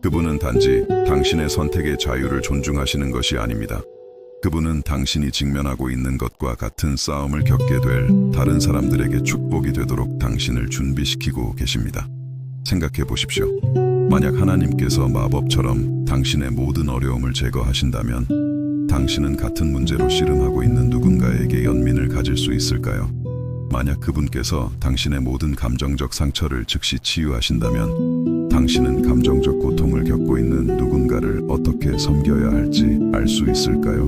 그분은 단지 당신의 선택의 자유를 존중하시는 것이 아닙니다. 그분은 당신이 직면하고 있는 것과 같은 싸움을 겪게 될 다른 사람들에게 축복이 되도록 당신을 준비시키고 계십니다. 생각해 보십시오. 만약 하나님께서 마법처럼 당신의 모든 어려움을 제거하신다면 당신은 같은 문제로 씨름하고 있는 누군가에게 연민을 가질 수 있을까요? 만약 그분께서 당신의 모든 감정적 상처를 즉시 치유하신다면 당신은 감정적 고통을 겪고 있는 누군가를 어떻게 섬겨야 할지 알 수 있을까요?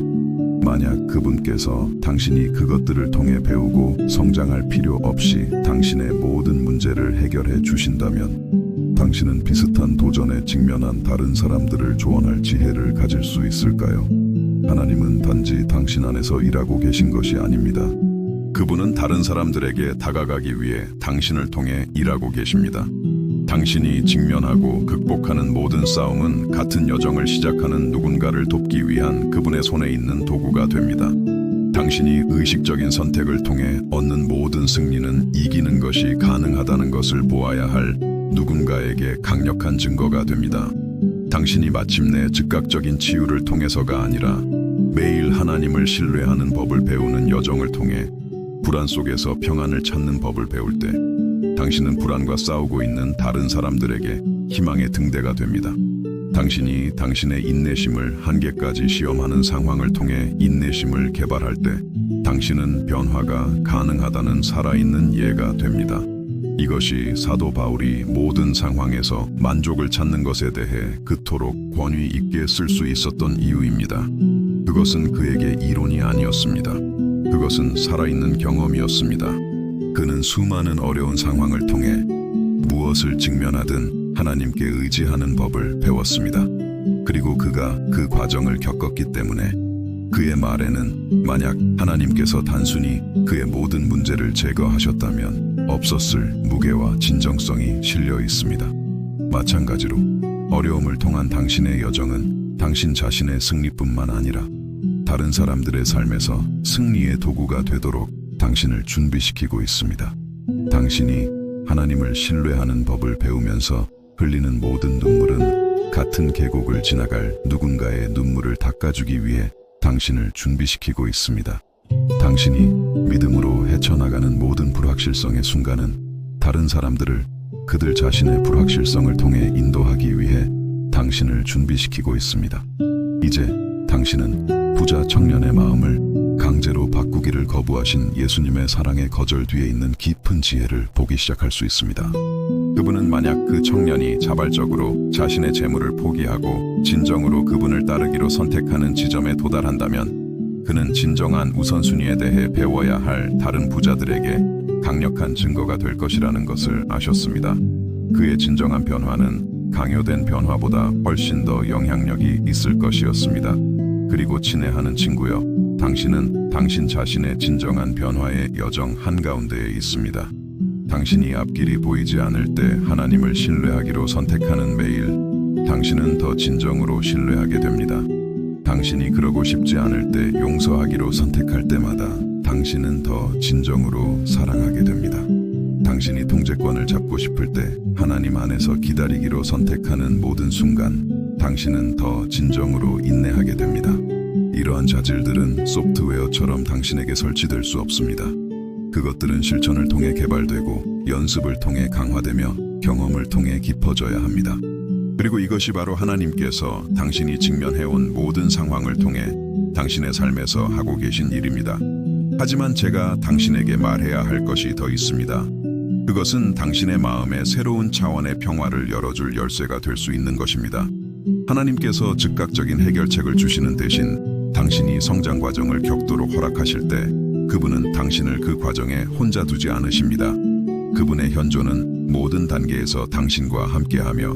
만약 그분께서 당신이 그것들을 통해 배우고 성장할 필요 없이 당신의 모든 문제를 해결해 주신다면 당신은 비슷한 도전에 직면한 다른 사람들을 조언할 지혜를 가질 수 있을까요? 하나님은 단지 당신 안에서 일하고 계신 것이 아닙니다. 그분은 다른 사람들에게 다가가기 위해 당신을 통해 일하고 계십니다. 당신이 직면하고 극복하는 모든 싸움은 같은 여정을 시작하는 누군가를 돕기 위한 그분의 손에 있는 도구가 됩니다. 당신이 의식적인 선택을 통해 얻는 모든 승리는 이기는 것이 가능하다는 것을 보아야 할 누군가에게 강력한 증거가 됩니다. 당신이 마침내 즉각적인 치유를 통해서가 아니라 매일 하나님을 신뢰하는 법을 배우는 여정을 통해 불안 속에서 평안을 찾는 법을 배울 때 당신은 불안과 싸우고 있는 다른 사람들에게 희망의 등대가 됩니다. 당신이 당신의 인내심을 한계까지 시험하는 상황을 통해 인내심을 개발할 때 당신은 변화가 가능하다는 살아있는 예가 됩니다. 이것이 사도 바울이 모든 상황에서 만족을 찾는 것에 대해 그토록 권위 있게 쓸 수 있었던 이유입니다. 그것은 그에게 이론이 아니었습니다. 그것은 살아있는 경험이었습니다. 그는 수많은 어려운 상황을 통해 무엇을 직면하든 하나님께 의지하는 법을 배웠습니다. 그리고 그가 그 과정을 겪었기 때문에 그의 말에는 만약 하나님께서 단순히 그의 모든 문제를 제거하셨다면 없었을 무게와 진정성이 실려 있습니다. 마찬가지로 어려움을 통한 당신의 여정은 당신 자신의 승리뿐만 아니라 다른 사람들의 삶에서 승리의 도구가 되도록 당신을 준비시키고 있습니다. 당신이 하나님을 신뢰하는 법을 배우면서 흘리는 모든 눈물은 같은 계곡을 지나갈 누군가의 눈물을 닦아주기 위해 당신을 준비시키고 있습니다. 당신이 믿음으로 헤쳐나가는 모든 불확실성의 순간은 다른 사람들을 그들 자신의 불확실성을 통해 인도하기 위해 당신을 준비시키고 있습니다. 이제 당신은 부자 청년의 마음을 강제로 바꾸기를 거부하신 예수님의 사랑의 거절 뒤에 있는 깊은 지혜를 보기 시작할 수 있습니다. 그분은 만약 그 청년이 자발적으로 자신의 재물을 포기하고 진정으로 그분을 따르기로 선택하는 지점에 도달한다면 그는 진정한 우선순위에 대해 배워야 할 다른 부자들에게 강력한 증거가 될 것이라는 것을 아셨습니다. 그의 진정한 변화는 강요된 변화보다 훨씬 더 영향력이 있을 것이었습니다. 그리고 친애하는 친구여, 당신은 당신 자신의 진정한 변화의 여정 한가운데에 있습니다. 당신이 앞길이 보이지 않을 때 하나님을 신뢰하기로 선택하는 매일, 당신은 더 진정으로 신뢰하게 됩니다. 당신이 그러고 싶지 않을 때 용서하기로 선택할 때마다 당신은 더 진정으로 사랑하게 됩니다. 당신이 통제권을 잡고 싶을 때 하나님 안에서 기다리기로 선택하는 모든 순간, 당신은 더 진정으로 인내하게 됩니다. 이러한 자질들은 소프트웨어처럼 당신에게 설치될 수 없습니다. 그것들은 실천을 통해 개발되고 연습을 통해 강화되며 경험을 통해 깊어져야 합니다. 그리고 이것이 바로 하나님께서 당신이 직면해온 모든 상황을 통해 당신의 삶에서 하고 계신 일입니다. 하지만 제가 당신에게 말해야 할 것이 더 있습니다. 그것은 당신의 마음에 새로운 차원의 평화를 열어줄 열쇠가 될 수 있는 것입니다. 하나님께서 즉각적인 해결책을 주시는 대신 당신이 성장 과정을 격도로 허락하실 때 그분은 당신을 그 과정에 혼자 두지 않으십니다. 그분의 현존은 모든 단계에서 당신과 함께하며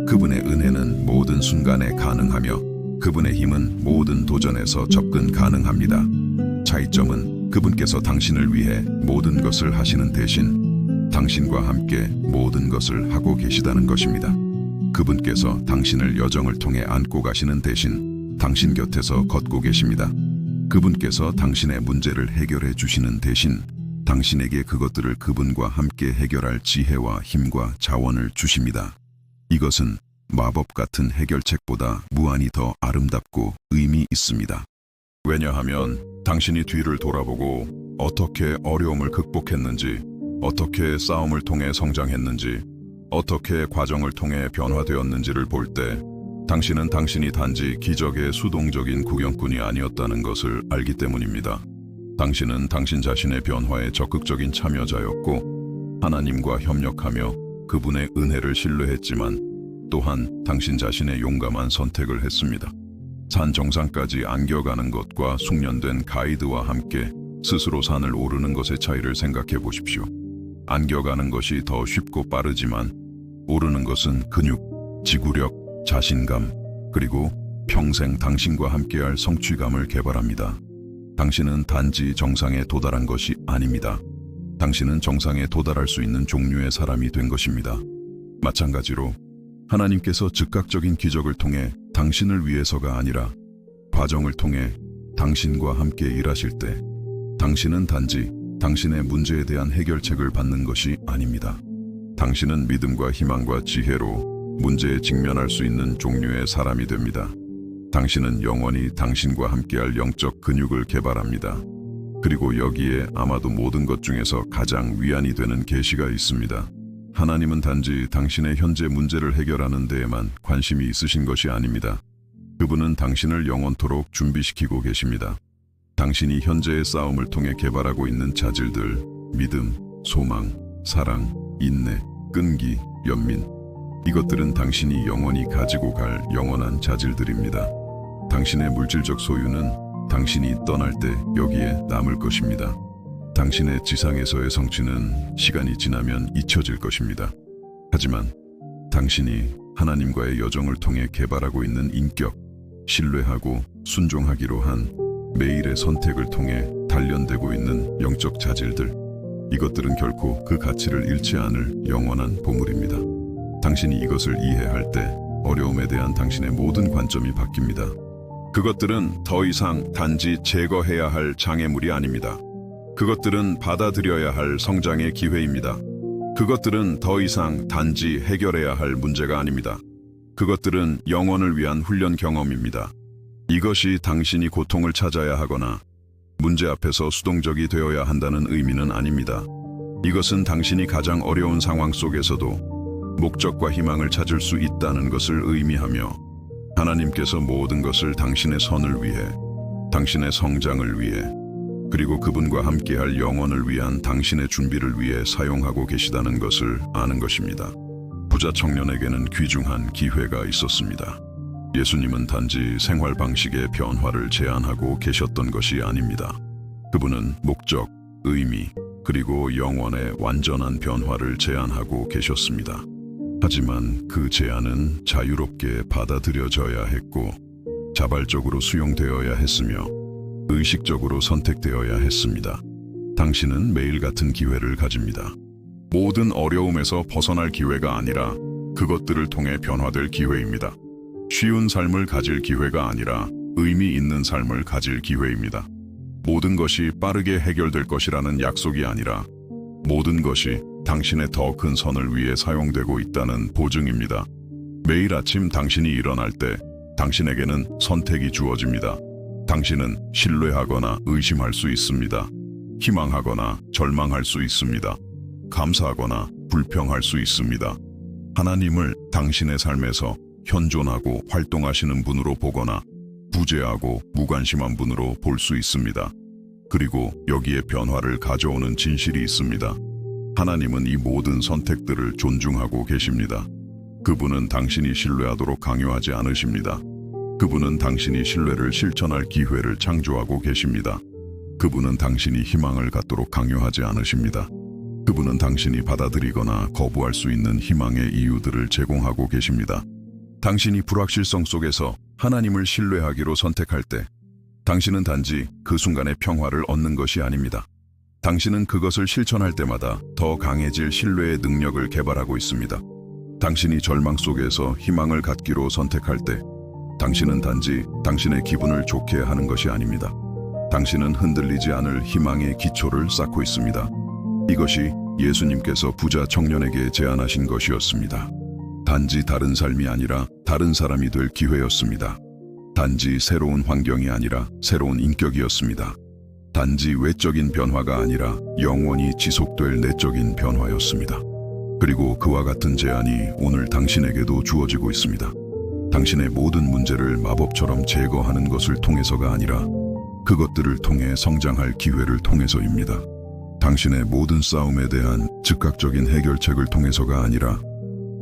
그분의 은혜는 모든 순간에 가능하며 그분의 힘은 모든 도전에서 접근 가능합니다. 차이점은 그분께서 당신을 위해 모든 것을 하시는 대신 당신과 함께 모든 것을 하고 계시다는 것입니다. 그분께서 당신을 여정을 통해 안고 가시는 대신 당신 곁에서 걷고 계십니다. 그분께서 당신의 문제를 해결해 주시는 대신 당신에게 그것들을 그분과 함께 해결할 지혜와 힘과 자원을 주십니다. 이것은 마법 같은 해결책보다 무한히 더 아름답고 의미 있습니다. 왜냐하면 당신이 뒤를 돌아보고 어떻게 어려움을 극복했는지, 어떻게 싸움을 통해 성장했는지, 어떻게 과정을 통해 변화되었는지를 볼 때 당신은 당신이 단지 기적의 수동적인 구경꾼이 아니었다는 것을 알기 때문입니다. 당신은 당신 자신의 변화에 적극적인 참여자였고 하나님과 협력하며 그분의 은혜를 신뢰했지만 또한 당신 자신의 용감한 선택을 했습니다. 산 정상까지 안겨가는 것과 숙련된 가이드와 함께 스스로 산을 오르는 것의 차이를 생각해 보십시오. 안겨가는 것이 더 쉽고 빠르지만 오르는 것은 근육, 지구력, 자신감, 그리고 평생 당신과 함께할 성취감을 개발합니다. 당신은 단지 정상에 도달한 것이 아닙니다. 당신은 정상에 도달할 수 있는 종류의 사람이 된 것입니다. 마찬가지로 하나님께서 즉각적인 기적을 통해 당신을 위해서가 아니라 과정을 통해 당신과 함께 일하실 때 당신은 단지 당신의 문제에 대한 해결책을 받는 것이 아닙니다. 당신은 믿음과 희망과 지혜로 문제에 직면할 수 있는 종류의 사람이 됩니다. 당신은 영원히 당신과 함께할 영적 근육을 개발합니다. 그리고 여기에 아마도 모든 것 중에서 가장 위안이 되는 계시가 있습니다. 하나님은 단지 당신의 현재 문제를 해결하는 데에만 관심이 있으신 것이 아닙니다. 그분은 당신을 영원토록 준비시키고 계십니다. 당신이 현재의 싸움을 통해 개발하고 있는 자질들, 믿음, 소망, 사랑, 인내, 끈기, 연민, 이것들은 당신이 영원히 가지고 갈 영원한 자질들입니다. 당신의 물질적 소유는 당신이 떠날 때 여기에 남을 것입니다. 당신의 지상에서의 성취는 시간이 지나면 잊혀질 것입니다. 하지만 당신이 하나님과의 여정을 통해 개발하고 있는 인격, 신뢰하고 순종하기로 한 매일의 선택을 통해 단련되고 있는 영적 자질들, 이것들은 결코 그 가치를 잃지 않을 영원한 보물입니다. 당신이 이것을 이해할 때 어려움에 대한 당신의 모든 관점이 바뀝니다. 그것들은 더 이상 단지 제거해야 할 장애물이 아닙니다. 그것들은 받아들여야 할 성장의 기회입니다. 그것들은 더 이상 단지 해결해야 할 문제가 아닙니다. 그것들은 영원을 위한 훈련 경험입니다. 이것이 당신이 고통을 찾아야 하거나 문제 앞에서 수동적이 되어야 한다는 의미는 아닙니다. 이것은 당신이 가장 어려운 상황 속에서도 목적과 희망을 찾을 수 있다는 것을 의미하며 하나님께서 모든 것을 당신의 선을 위해, 당신의 성장을 위해, 그리고 그분과 함께할 영원을 위한 당신의 준비를 위해 사용하고 계시다는 것을 아는 것입니다. 부자 청년에게는 귀중한 기회가 있었습니다. 예수님은 단지 생활 방식의 변화를 제안하고 계셨던 것이 아닙니다. 그분은 목적, 의미, 그리고 영원의 완전한 변화를 제안하고 계셨습니다. 하지만 그 제안은 자유롭게 받아들여져야 했고 자발적으로 수용되어야 했으며 의식적으로 선택되어야 했습니다. 당신은 매일 같은 기회를 가집니다. 모든 어려움에서 벗어날 기회가 아니라 그것들을 통해 변화될 기회입니다. 쉬운 삶을 가질 기회가 아니라 의미 있는 삶을 가질 기회입니다. 모든 것이 빠르게 해결될 것이라는 약속이 아니라 모든 것이 당신의 더 큰 선을 위해 사용되고 있다는 보증입니다. 매일 아침 당신이 일어날 때 당신에게는 선택이 주어집니다. 당신은 신뢰하거나 의심할 수 있습니다. 희망하거나 절망할 수 있습니다. 감사하거나 불평할 수 있습니다. 하나님을 당신의 삶에서 현존하고 활동하시는 분으로 보거나 부재하고 무관심한 분으로 볼 수 있습니다. 그리고 여기에 변화를 가져오는 진실이 있습니다. 하나님은 이 모든 선택들을 존중하고 계십니다. 그분은 당신이 신뢰하도록 강요하지 않으십니다. 그분은 당신이 신뢰를 실천할 기회를 창조하고 계십니다. 그분은 당신이 희망을 갖도록 강요하지 않으십니다. 그분은 당신이 받아들이거나 거부할 수 있는 희망의 이유들을 제공하고 계십니다. 당신이 불확실성 속에서 하나님을 신뢰하기로 선택할 때 당신은 단지 그 순간의 평화를 얻는 것이 아닙니다. 당신은 그것을 실천할 때마다 더 강해질 신뢰의 능력을 개발하고 있습니다. 당신이 절망 속에서 희망을 갖기로 선택할 때 당신은 단지 당신의 기분을 좋게 하는 것이 아닙니다. 당신은 흔들리지 않을 희망의 기초를 쌓고 있습니다. 이것이 예수님께서 부자 청년에게 제안하신 것이었습니다. 단지 다른 삶이 아니라 다른 사람이 될 기회였습니다. 단지 새로운 환경이 아니라 새로운 인격이었습니다. 단지 외적인 변화가 아니라 영원히 지속될 내적인 변화였습니다. 그리고 그와 같은 제안이 오늘 당신에게도 주어지고 있습니다. 당신의 모든 문제를 마법처럼 제거하는 것을 통해서가 아니라 그것들을 통해 성장할 기회를 통해서입니다. 당신의 모든 싸움에 대한 즉각적인 해결책을 통해서가 아니라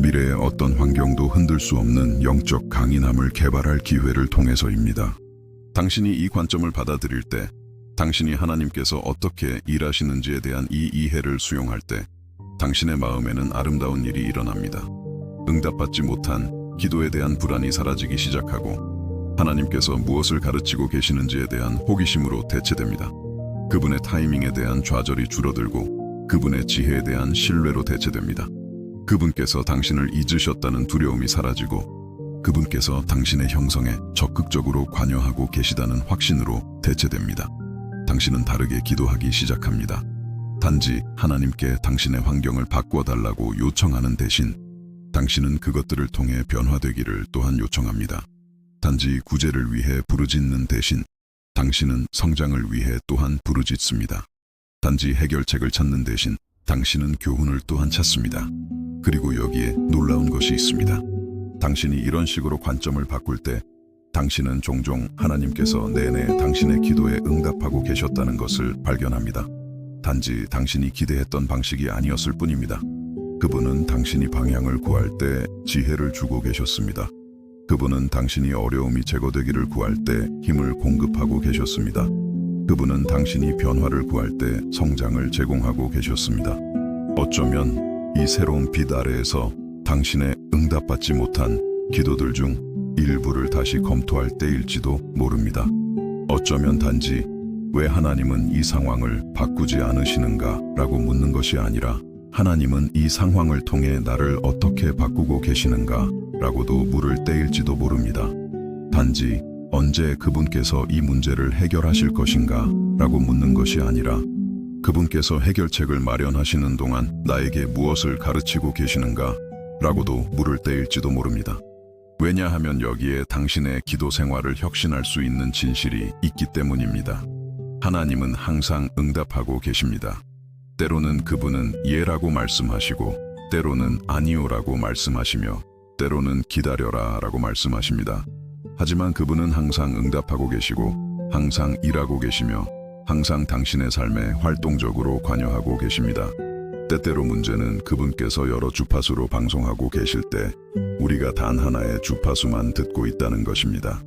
미래의 어떤 환경도 흔들 수 없는 영적 강인함을 개발할 기회를 통해서입니다. 당신이 이 관점을 받아들일 때, 당신이 하나님께서 어떻게 일하시는지에 대한 이 이해를 수용할 때, 당신의 마음에는 아름다운 일이 일어납니다. 응답받지 못한 기도에 대한 불안이 사라지기 시작하고 하나님께서 무엇을 가르치고 계시는지에 대한 호기심으로 대체됩니다. 그분의 타이밍에 대한 좌절이 줄어들고 그분의 지혜에 대한 신뢰로 대체됩니다. 그분께서 당신을 잊으셨다는 두려움이 사라지고 그분께서 당신의 형성에 적극적으로 관여하고 계시다는 확신으로 대체됩니다. 당신은 다르게 기도하기 시작합니다. 단지 하나님께 당신의 환경을 바꾸어 달라고 요청하는 대신 당신은 그것들을 통해 변화되기를 또한 요청합니다. 단지 구제를 위해 부르짖는 대신 당신은 성장을 위해 또한 부르짖습니다. 단지 해결책을 찾는 대신 당신은 교훈을 또한 찾습니다. 그리고 여기에 놀라운 것이 있습니다. 당신이 이런 식으로 관점을 바꿀 때 당신은 종종 하나님께서 내내 당신의 기도에 응답하고 계셨다는 것을 발견합니다. 단지 당신이 기대했던 방식이 아니었을 뿐입니다. 그분은 당신이 방향을 구할 때 지혜를 주고 계셨습니다. 그분은 당신이 어려움이 제거되기를 구할 때 힘을 공급하고 계셨습니다. 그분은 당신이 변화를 구할 때 성장을 제공하고 계셨습니다. 어쩌면 이 새로운 빛 아래에서 당신의 응답받지 못한 기도들 중 일부를 다시 검토할 때일지도 모릅니다. 어쩌면 단지 왜 하나님은 이 상황을 바꾸지 않으시는가 라고 묻는 것이 아니라 하나님은 이 상황을 통해 나를 어떻게 바꾸고 계시는가 라고도 물을 때일지도 모릅니다. 단지 언제 그분께서 이 문제를 해결하실 것인가 라고 묻는 것이 아니라 그분께서 해결책을 마련하시는 동안 나에게 무엇을 가르치고 계시는가 라고도 물을 때일지도 모릅니다. 왜냐하면 여기에 당신의 기도 생활을 혁신할 수 있는 진실이 있기 때문입니다. 하나님은 항상 응답하고 계십니다. 때로는 그분은 예라고 말씀하시고 때로는 아니오라고 말씀하시며 때로는 기다려라 라고 말씀하십니다. 하지만 그분은 항상 응답하고 계시고 항상 일하고 계시며 항상 당신의 삶에 활동적으로 관여하고 계십니다. 때때로 문제는 그분께서 여러 주파수로 방송하고 계실 때 우리가 단 하나의 주파수만 듣고 있다는 것입니다.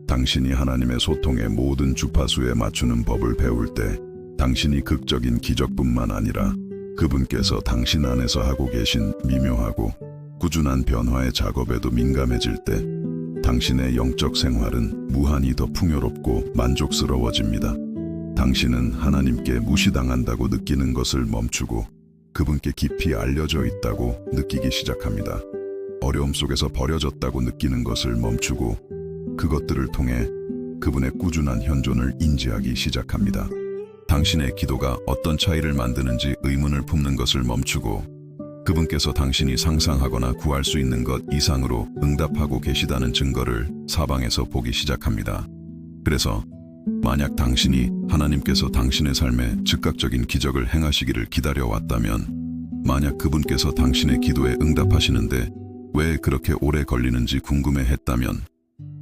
당신이 하나님의 소통의 모든 주파수에 맞추는 법을 배울 때 당신이 극적인 기적뿐만 아니라 그분께서 당신 안에서 하고 계신 미묘하고 꾸준한 변화의 작업에도 민감해질 때 당신의 영적 생활은 무한히 더 풍요롭고 만족스러워집니다. 당신은 하나님께 무시당한다고 느끼는 것을 멈추고 그분께 깊이 알려져 있다고 느끼기 시작합니다. 어려움 속에서 버려졌다고 느끼는 것을 멈추고 그것들을 통해 그분의 꾸준한 현존을 인지하기 시작합니다. 당신의 기도가 어떤 차이를 만드는지 의문을 품는 것을 멈추고 그분께서 당신이 상상하거나 구할 수 있는 것 이상으로 응답하고 계시다는 증거를 사방에서 보기 시작합니다. 그래서 만약 당신이 하나님께서 당신의 삶에 즉각적인 기적을 행하시기를 기다려왔다면, 만약 그분께서 당신의 기도에 응답하시는데 왜 그렇게 오래 걸리는지 궁금해했다면,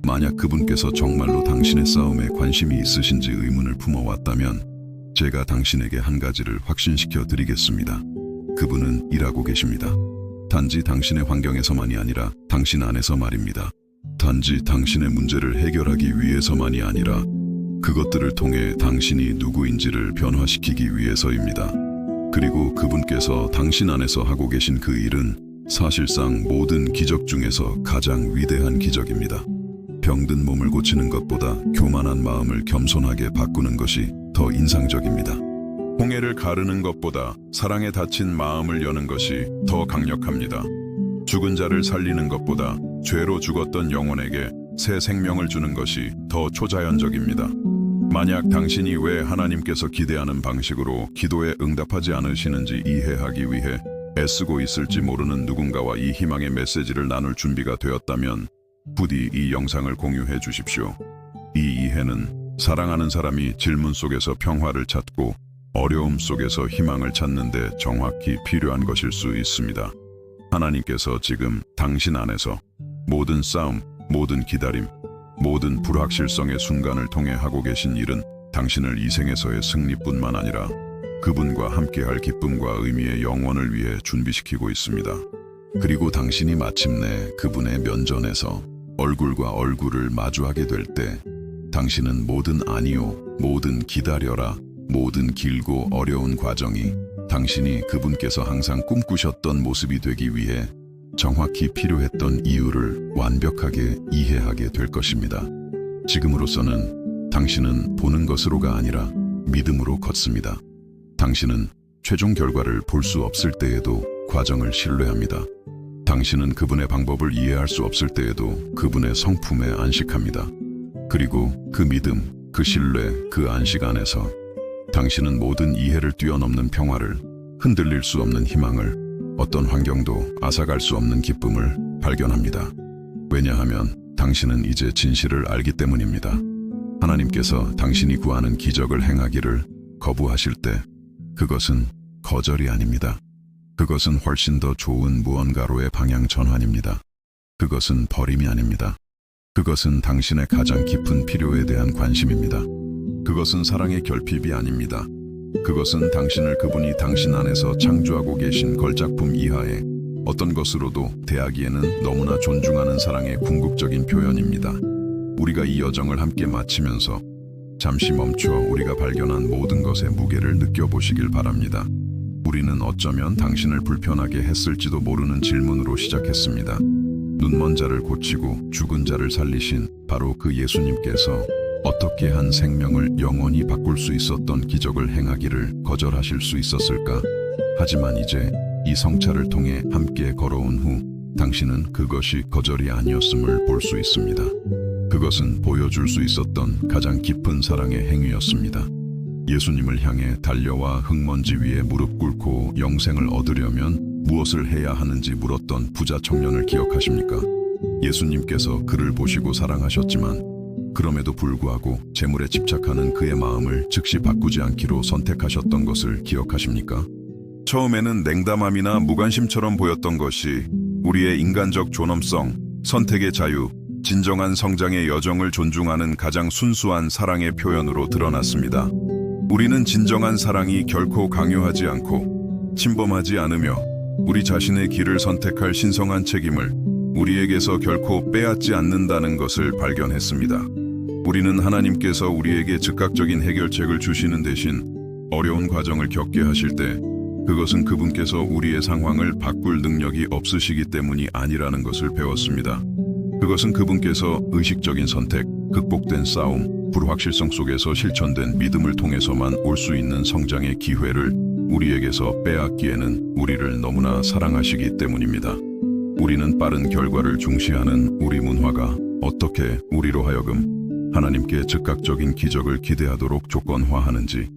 만약 그분께서 정말로 당신의 싸움에 관심이 있으신지 의문을 품어왔다면 제가 당신에게 한 가지를 확신시켜 드리겠습니다. 그분은 일하고 계십니다. 단지 당신의 환경에서만이 아니라 당신 안에서 말입니다. 단지 당신의 문제를 해결하기 위해서만이 아니라 그것들을 통해 당신이 누구인지를 변화시키기 위해서입니다. 그리고 그분께서 당신 안에서 하고 계신 그 일은 사실상 모든 기적 중에서 가장 위대한 기적입니다. 병든 몸을 고치는 것보다 교만한 마음을 겸손하게 바꾸는 것이 더 인상적입니다. 홍해를 가르는 것보다 사랑에 닫힌 마음을 여는 것이 더 강력합니다. 죽은 자를 살리는 것보다 죄로 죽었던 영혼에게 새 생명을 주는 것이 더 초자연적입니다. 만약 당신이 왜 하나님께서 기대하는 방식으로 기도에 응답하지 않으시는지 이해하기 위해 애쓰고 있을지 모르는 누군가와 이 희망의 메시지를 나눌 준비가 되었다면 부디 이 영상을 공유해 주십시오. 이 이해는 사랑하는 사람이 질문 속에서 평화를 찾고 어려움 속에서 희망을 찾는 데 정확히 필요한 것일 수 있습니다. 하나님께서 지금 당신 안에서 모든 싸움, 모든 기다림, 모든 불확실성의 순간을 통해 하고 계신 일은 당신을 이 생에서의 승리뿐만 아니라 그분과 함께할 기쁨과 의미의 영원을 위해 준비시키고 있습니다. 그리고 당신이 마침내 그분의 면전에서 얼굴과 얼굴을 마주하게 될 때 당신은 모든 아니요, 모든 기다려라, 모든 길고 어려운 과정이 당신이 그분께서 항상 꿈꾸셨던 모습이 되기 위해 정확히 필요했던 이유를 완벽하게 이해하게 될 것입니다. 지금으로서는 당신은 보는 것으로가 아니라 믿음으로 걷습니다. 당신은 최종 결과를 볼 수 없을 때에도 과정을 신뢰합니다. 당신은 그분의 방법을 이해할 수 없을 때에도 그분의 성품에 안식합니다. 그리고 그 믿음, 그 신뢰, 그 안식 안에서 당신은 모든 이해를 뛰어넘는 평화를, 흔들릴 수 없는 희망을, 어떤 환경도 앗아갈 수 없는 기쁨을 발견합니다. 왜냐하면 당신은 이제 진실을 알기 때문입니다. 하나님께서 당신이 구하는 기적을 행하기를 거부하실 때 그것은 거절이 아닙니다. 그것은 훨씬 더 좋은 무언가로의 방향 전환입니다. 그것은 버림이 아닙니다. 그것은 당신의 가장 깊은 필요에 대한 관심입니다. 그것은 사랑의 결핍이 아닙니다. 그것은 당신을 그분이 당신 안에서 창조하고 계신 걸작품 이하의 어떤 것으로도 대하기에는 너무나 존중하는 사랑의 궁극적인 표현입니다. 우리가 이 여정을 함께 마치면서 잠시 멈춰 우리가 발견한 모든 것의 무게를 느껴보시길 바랍니다. 우리는 어쩌면 당신을 불편하게 했을지도 모르는 질문으로 시작했습니다. 눈먼 자를 고치고 죽은 자를 살리신 바로 그 예수님께서 어떻게 한 생명을 영원히 바꿀 수 있었던 기적을 행하기를 거절하실 수 있었을까? 하지만 이제 이 성찰을 통해 함께 걸어온 후 당신은 그것이 거절이 아니었음을 볼 수 있습니다. 그것은 보여줄 수 있었던 가장 깊은 사랑의 행위였습니다. 예수님을 향해 달려와 흙먼지 위에 무릎 꿇고 영생을 얻으려면 무엇을 해야 하는지 물었던 부자 청년을 기억하십니까? 예수님께서 그를 보시고 사랑하셨지만 그럼에도 불구하고 재물에 집착하는 그의 마음을 즉시 바꾸지 않기로 선택하셨던 것을 기억하십니까? 처음에는 냉담함이나 무관심처럼 보였던 것이 우리의 인간적 존엄성, 선택의 자유, 진정한 성장의 여정을 존중하는 가장 순수한 사랑의 표현으로 드러났습니다. 우리는 진정한 사랑이 결코 강요하지 않고 침범하지 않으며 우리 자신의 길을 선택할 신성한 책임을 우리에게서 결코 빼앗지 않는다는 것을 발견했습니다. 우리는 하나님께서 우리에게 즉각적인 해결책을 주시는 대신 어려운 과정을 겪게 하실 때 그것은 그분께서 우리의 상황을 바꿀 능력이 없으시기 때문이 아니라는 것을 배웠습니다. 그것은 그분께서 의식적인 선택, 극복된 싸움, 불확실성 속에서 실천된 믿음을 통해서만 올 수 있는 성장의 기회를 우리에게서 빼앗기에는 우리를 너무나 사랑하시기 때문입니다. 우리는 빠른 결과를 중시하는 우리 문화가 어떻게 우리로 하여금 하나님께 즉각적인 기적을 기대하도록 조건화하는지,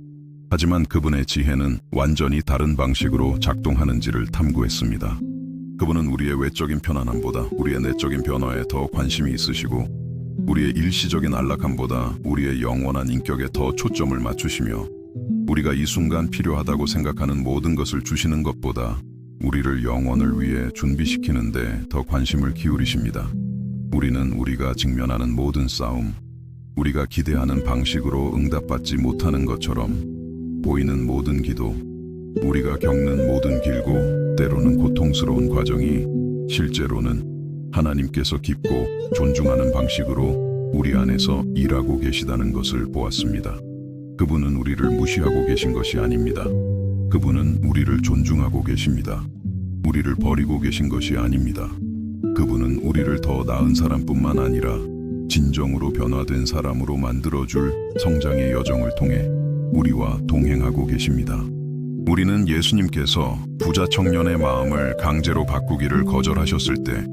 하지만 그분의 지혜는 완전히 다른 방식으로 작동하는지를 탐구했습니다. 그분은 우리의 외적인 편안함보다 우리의 내적인 변화에 더 관심이 있으시고, 우리의 일시적인 안락함보다 우리의 영원한 인격에 더 초점을 맞추시며, 우리가 이 순간 필요하다고 생각하는 모든 것을 주시는 것보다 우리를 영원을 위해 준비시키는 데 더 관심을 기울이십니다. 우리는 우리가 직면하는 모든 싸움, 우리가 기대하는 방식으로 응답받지 못하는 것처럼 보이는 모든 기도, 우리가 겪는 모든 길고 때로는 고통스러운 과정이 실제로는 하나님께서 깊고 존중하는 방식으로 우리 안에서 일하고 계시다는 것을 보았습니다. 그분은 우리를 무시하고 계신 것이 아닙니다. 그분은 우리를 존중하고 계십니다. 우리를 버리고 계신 것이 아닙니다. 그분은 우리를 더 나은 사람뿐만 아니라 진정으로 변화된 사람으로 만들어줄 성장의 여정을 통해 우리와 동행하고 계십니다. 우리는 예수님께서 부자 청년의 마음을 강제로 바꾸기를 거절하셨을 때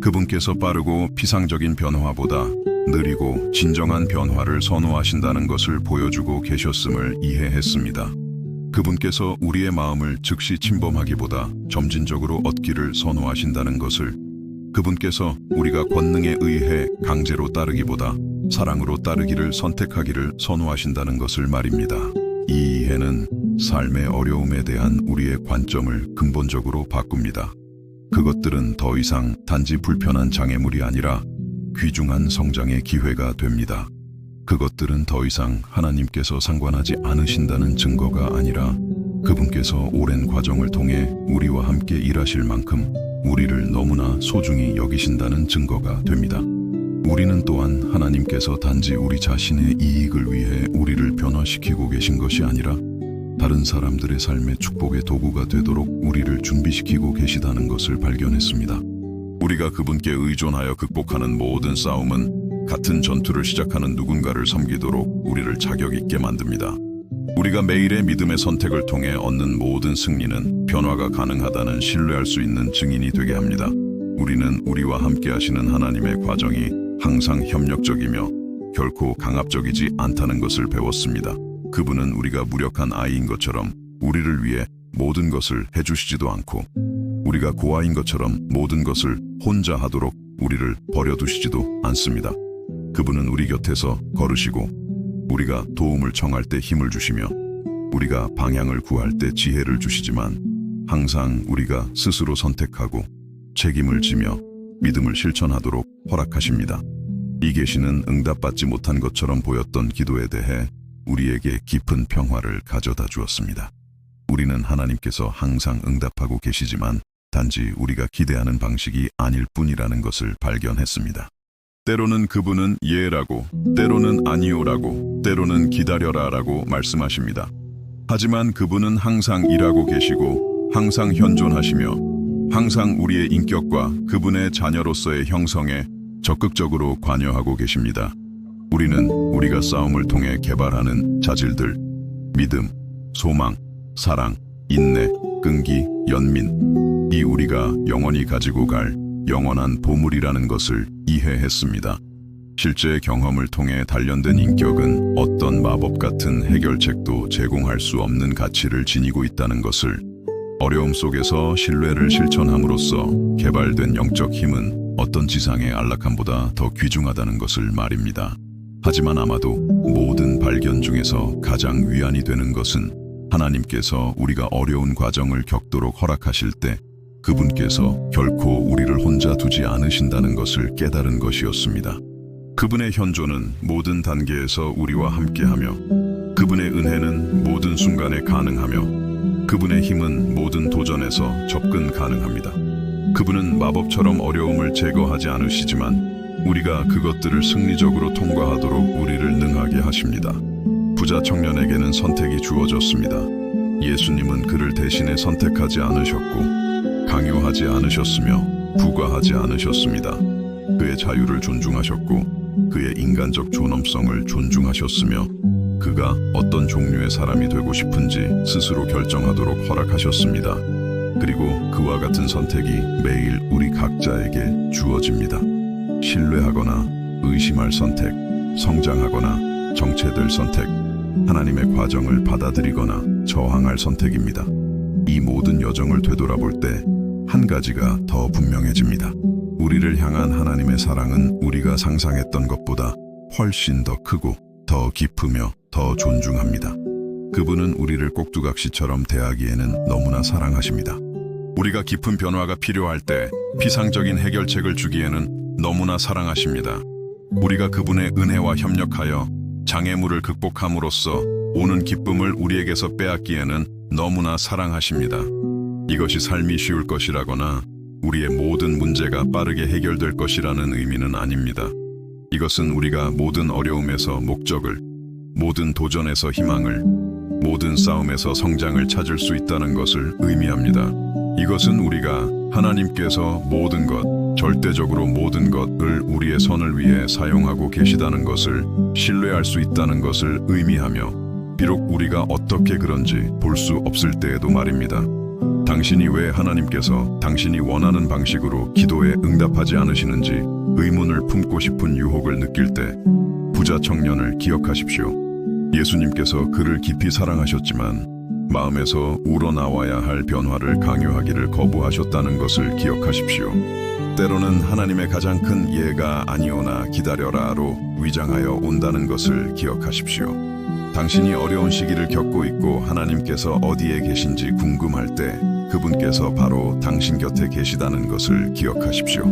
그분께서 빠르고 피상적인 변화보다 느리고 진정한 변화를 선호하신다는 것을 보여주고 계셨음을 이해했습니다. 그분께서 우리의 마음을 즉시 침범하기보다 점진적으로 얻기를 선호하신다는 것을, 그분께서 우리가 권능에 의해 강제로 따르기보다 사랑으로 따르기를 선택하기를 선호하신다는 것을 말입니다. 이 이해는 삶의 어려움에 대한 우리의 관점을 근본적으로 바꿉니다. 그것들은 더 이상 단지 불편한 장애물이 아니라 귀중한 성장의 기회가 됩니다. 그것들은 더 이상 하나님께서 상관하지 않으신다는 증거가 아니라 그분께서 오랜 과정을 통해 우리와 함께 일하실 만큼 우리를 너무나 소중히 여기신다는 증거가 됩니다. 우리는 또한 하나님께서 단지 우리 자신의 이익을 위해 우리를 변화시키고 계신 것이 아니라 다른 사람들의 삶의 축복의 도구가 되도록 우리를 준비시키고 계시다는 것을 발견했습니다. 우리가 그분께 의존하여 극복하는 모든 싸움은 같은 전투를 시작하는 누군가를 섬기도록 우리를 자격 있게 만듭니다. 우리가 매일의 믿음의 선택을 통해 얻는 모든 승리는 변화가 가능하다는 신뢰할 수 있는 증인이 되게 합니다. 우리는 우리와 함께 하시는 하나님의 과정이 항상 협력적이며 결코 강압적이지 않다는 것을 배웠습니다. 그분은 우리가 무력한 아이인 것처럼 우리를 위해 모든 것을 해주시지도 않고, 우리가 고아인 것처럼 모든 것을 혼자 하도록 우리를 버려두시지도 않습니다. 그분은 우리 곁에서 걸으시고, 우리가 도움을 청할 때 힘을 주시며, 우리가 방향을 구할 때 지혜를 주시지만 항상 우리가 스스로 선택하고 책임을 지며 믿음을 실천하도록 허락하십니다. 이 계시는 응답받지 못한 것처럼 보였던 기도에 대해 우리에게 깊은 평화를 가져다 주었습니다. 우리는 하나님께서 항상 응답하고 계시지만 단지 우리가 기대하는 방식이 아닐 뿐이라는 것을 발견했습니다. 때로는 그분은 예라고, 때로는 아니오라고, 때로는 기다려라라고 말씀하십니다. 하지만 그분은 항상 일하고 계시고 항상 현존하시며 항상 우리의 인격과 그분의 자녀로서의 형성에 적극적으로 관여하고 계십니다. 우리는 우리가 싸움을 통해 개발하는 자질들, 믿음, 소망, 사랑, 인내, 끈기, 연민, 이 우리가 영원히 가지고 갈 영원한 보물이라는 것을 이해했습니다. 실제 경험을 통해 단련된 인격은 어떤 마법 같은 해결책도 제공할 수 없는 가치를 지니고 있다는 것을, 어려움 속에서 신뢰를 실천함으로써 개발된 영적 힘은 어떤 지상의 안락함보다 더 귀중하다는 것을 말입니다. 하지만 아마도 모든 발견 중에서 가장 위안이 되는 것은 하나님께서 우리가 어려운 과정을 겪도록 허락하실 때 그분께서 결코 우리를 혼자 두지 않으신다는 것을 깨달은 것이었습니다. 그분의 현존은 모든 단계에서 우리와 함께하며, 그분의 은혜는 모든 순간에 가능하며, 그분의 힘은 모든 도전에서 접근 가능합니다. 그분은 마법처럼 어려움을 제거하지 않으시지만 우리가 그것들을 승리적으로 통과하도록 우리를 능하게 하십니다. 부자 청년에게는 선택이 주어졌습니다. 예수님은 그를 대신에 선택하지 않으셨고 강요하지 않으셨으며 부과하지 않으셨습니다. 그의 자유를 존중하셨고 그의 인간적 존엄성을 존중하셨으며 그가 어떤 종류의 사람이 되고 싶은지 스스로 결정하도록 허락하셨습니다. 그리고 그와 같은 선택이 매일 우리 각자에게 주어집니다. 신뢰하거나 의심할 선택, 성장하거나 정체될 선택, 하나님의 과정을 받아들이거나 저항할 선택입니다. 이 모든 여정을 되돌아볼 때 한 가지가 더 분명해집니다. 우리를 향한 하나님의 사랑은 우리가 상상했던 것보다 훨씬 더 크고 더 깊으며 더 존중합니다. 그분은 우리를 꼭두각시처럼 대하기에는 너무나 사랑하십니다. 우리가 깊은 변화가 필요할 때 피상적인 해결책을 주기에는 너무나 사랑하십니다. 우리가 그분의 은혜와 협력하여 장애물을 극복함으로써 오는 기쁨을 우리에게서 빼앗기에는 너무나 사랑하십니다. 이것이 삶이 쉬울 것이라거나 우리의 모든 문제가 빠르게 해결될 것이라는 의미는 아닙니다. 이것은 우리가 모든 어려움에서 목적을, 모든 도전에서 희망을, 모든 싸움에서 성장을 찾을 수 있다는 것을 의미합니다. 이것은 우리가 하나님께서 모든 것, 절대적으로 모든 것을 우리의 선을 위해 사용하고 계시다는 것을 신뢰할 수 있다는 것을 의미하며 비록 우리가 어떻게 그런지 볼 수 없을 때에도 말입니다. 당신이 왜 하나님께서 당신이 원하는 방식으로 기도에 응답하지 않으시는지 의문을 품고 싶은 유혹을 느낄 때 부자 청년을 기억하십시오. 예수님께서 그를 깊이 사랑하셨지만 마음에서 우러나와야 할 변화를 강요하기를 거부하셨다는 것을 기억하십시오. 때로는 하나님의 가장 큰 예가 아니오나 기다려라로 위장하여 온다는 것을 기억하십시오. 당신이 어려운 시기를 겪고 있고 하나님께서 어디에 계신지 궁금할 때 그분께서 바로 당신 곁에 계시다는 것을 기억하십시오.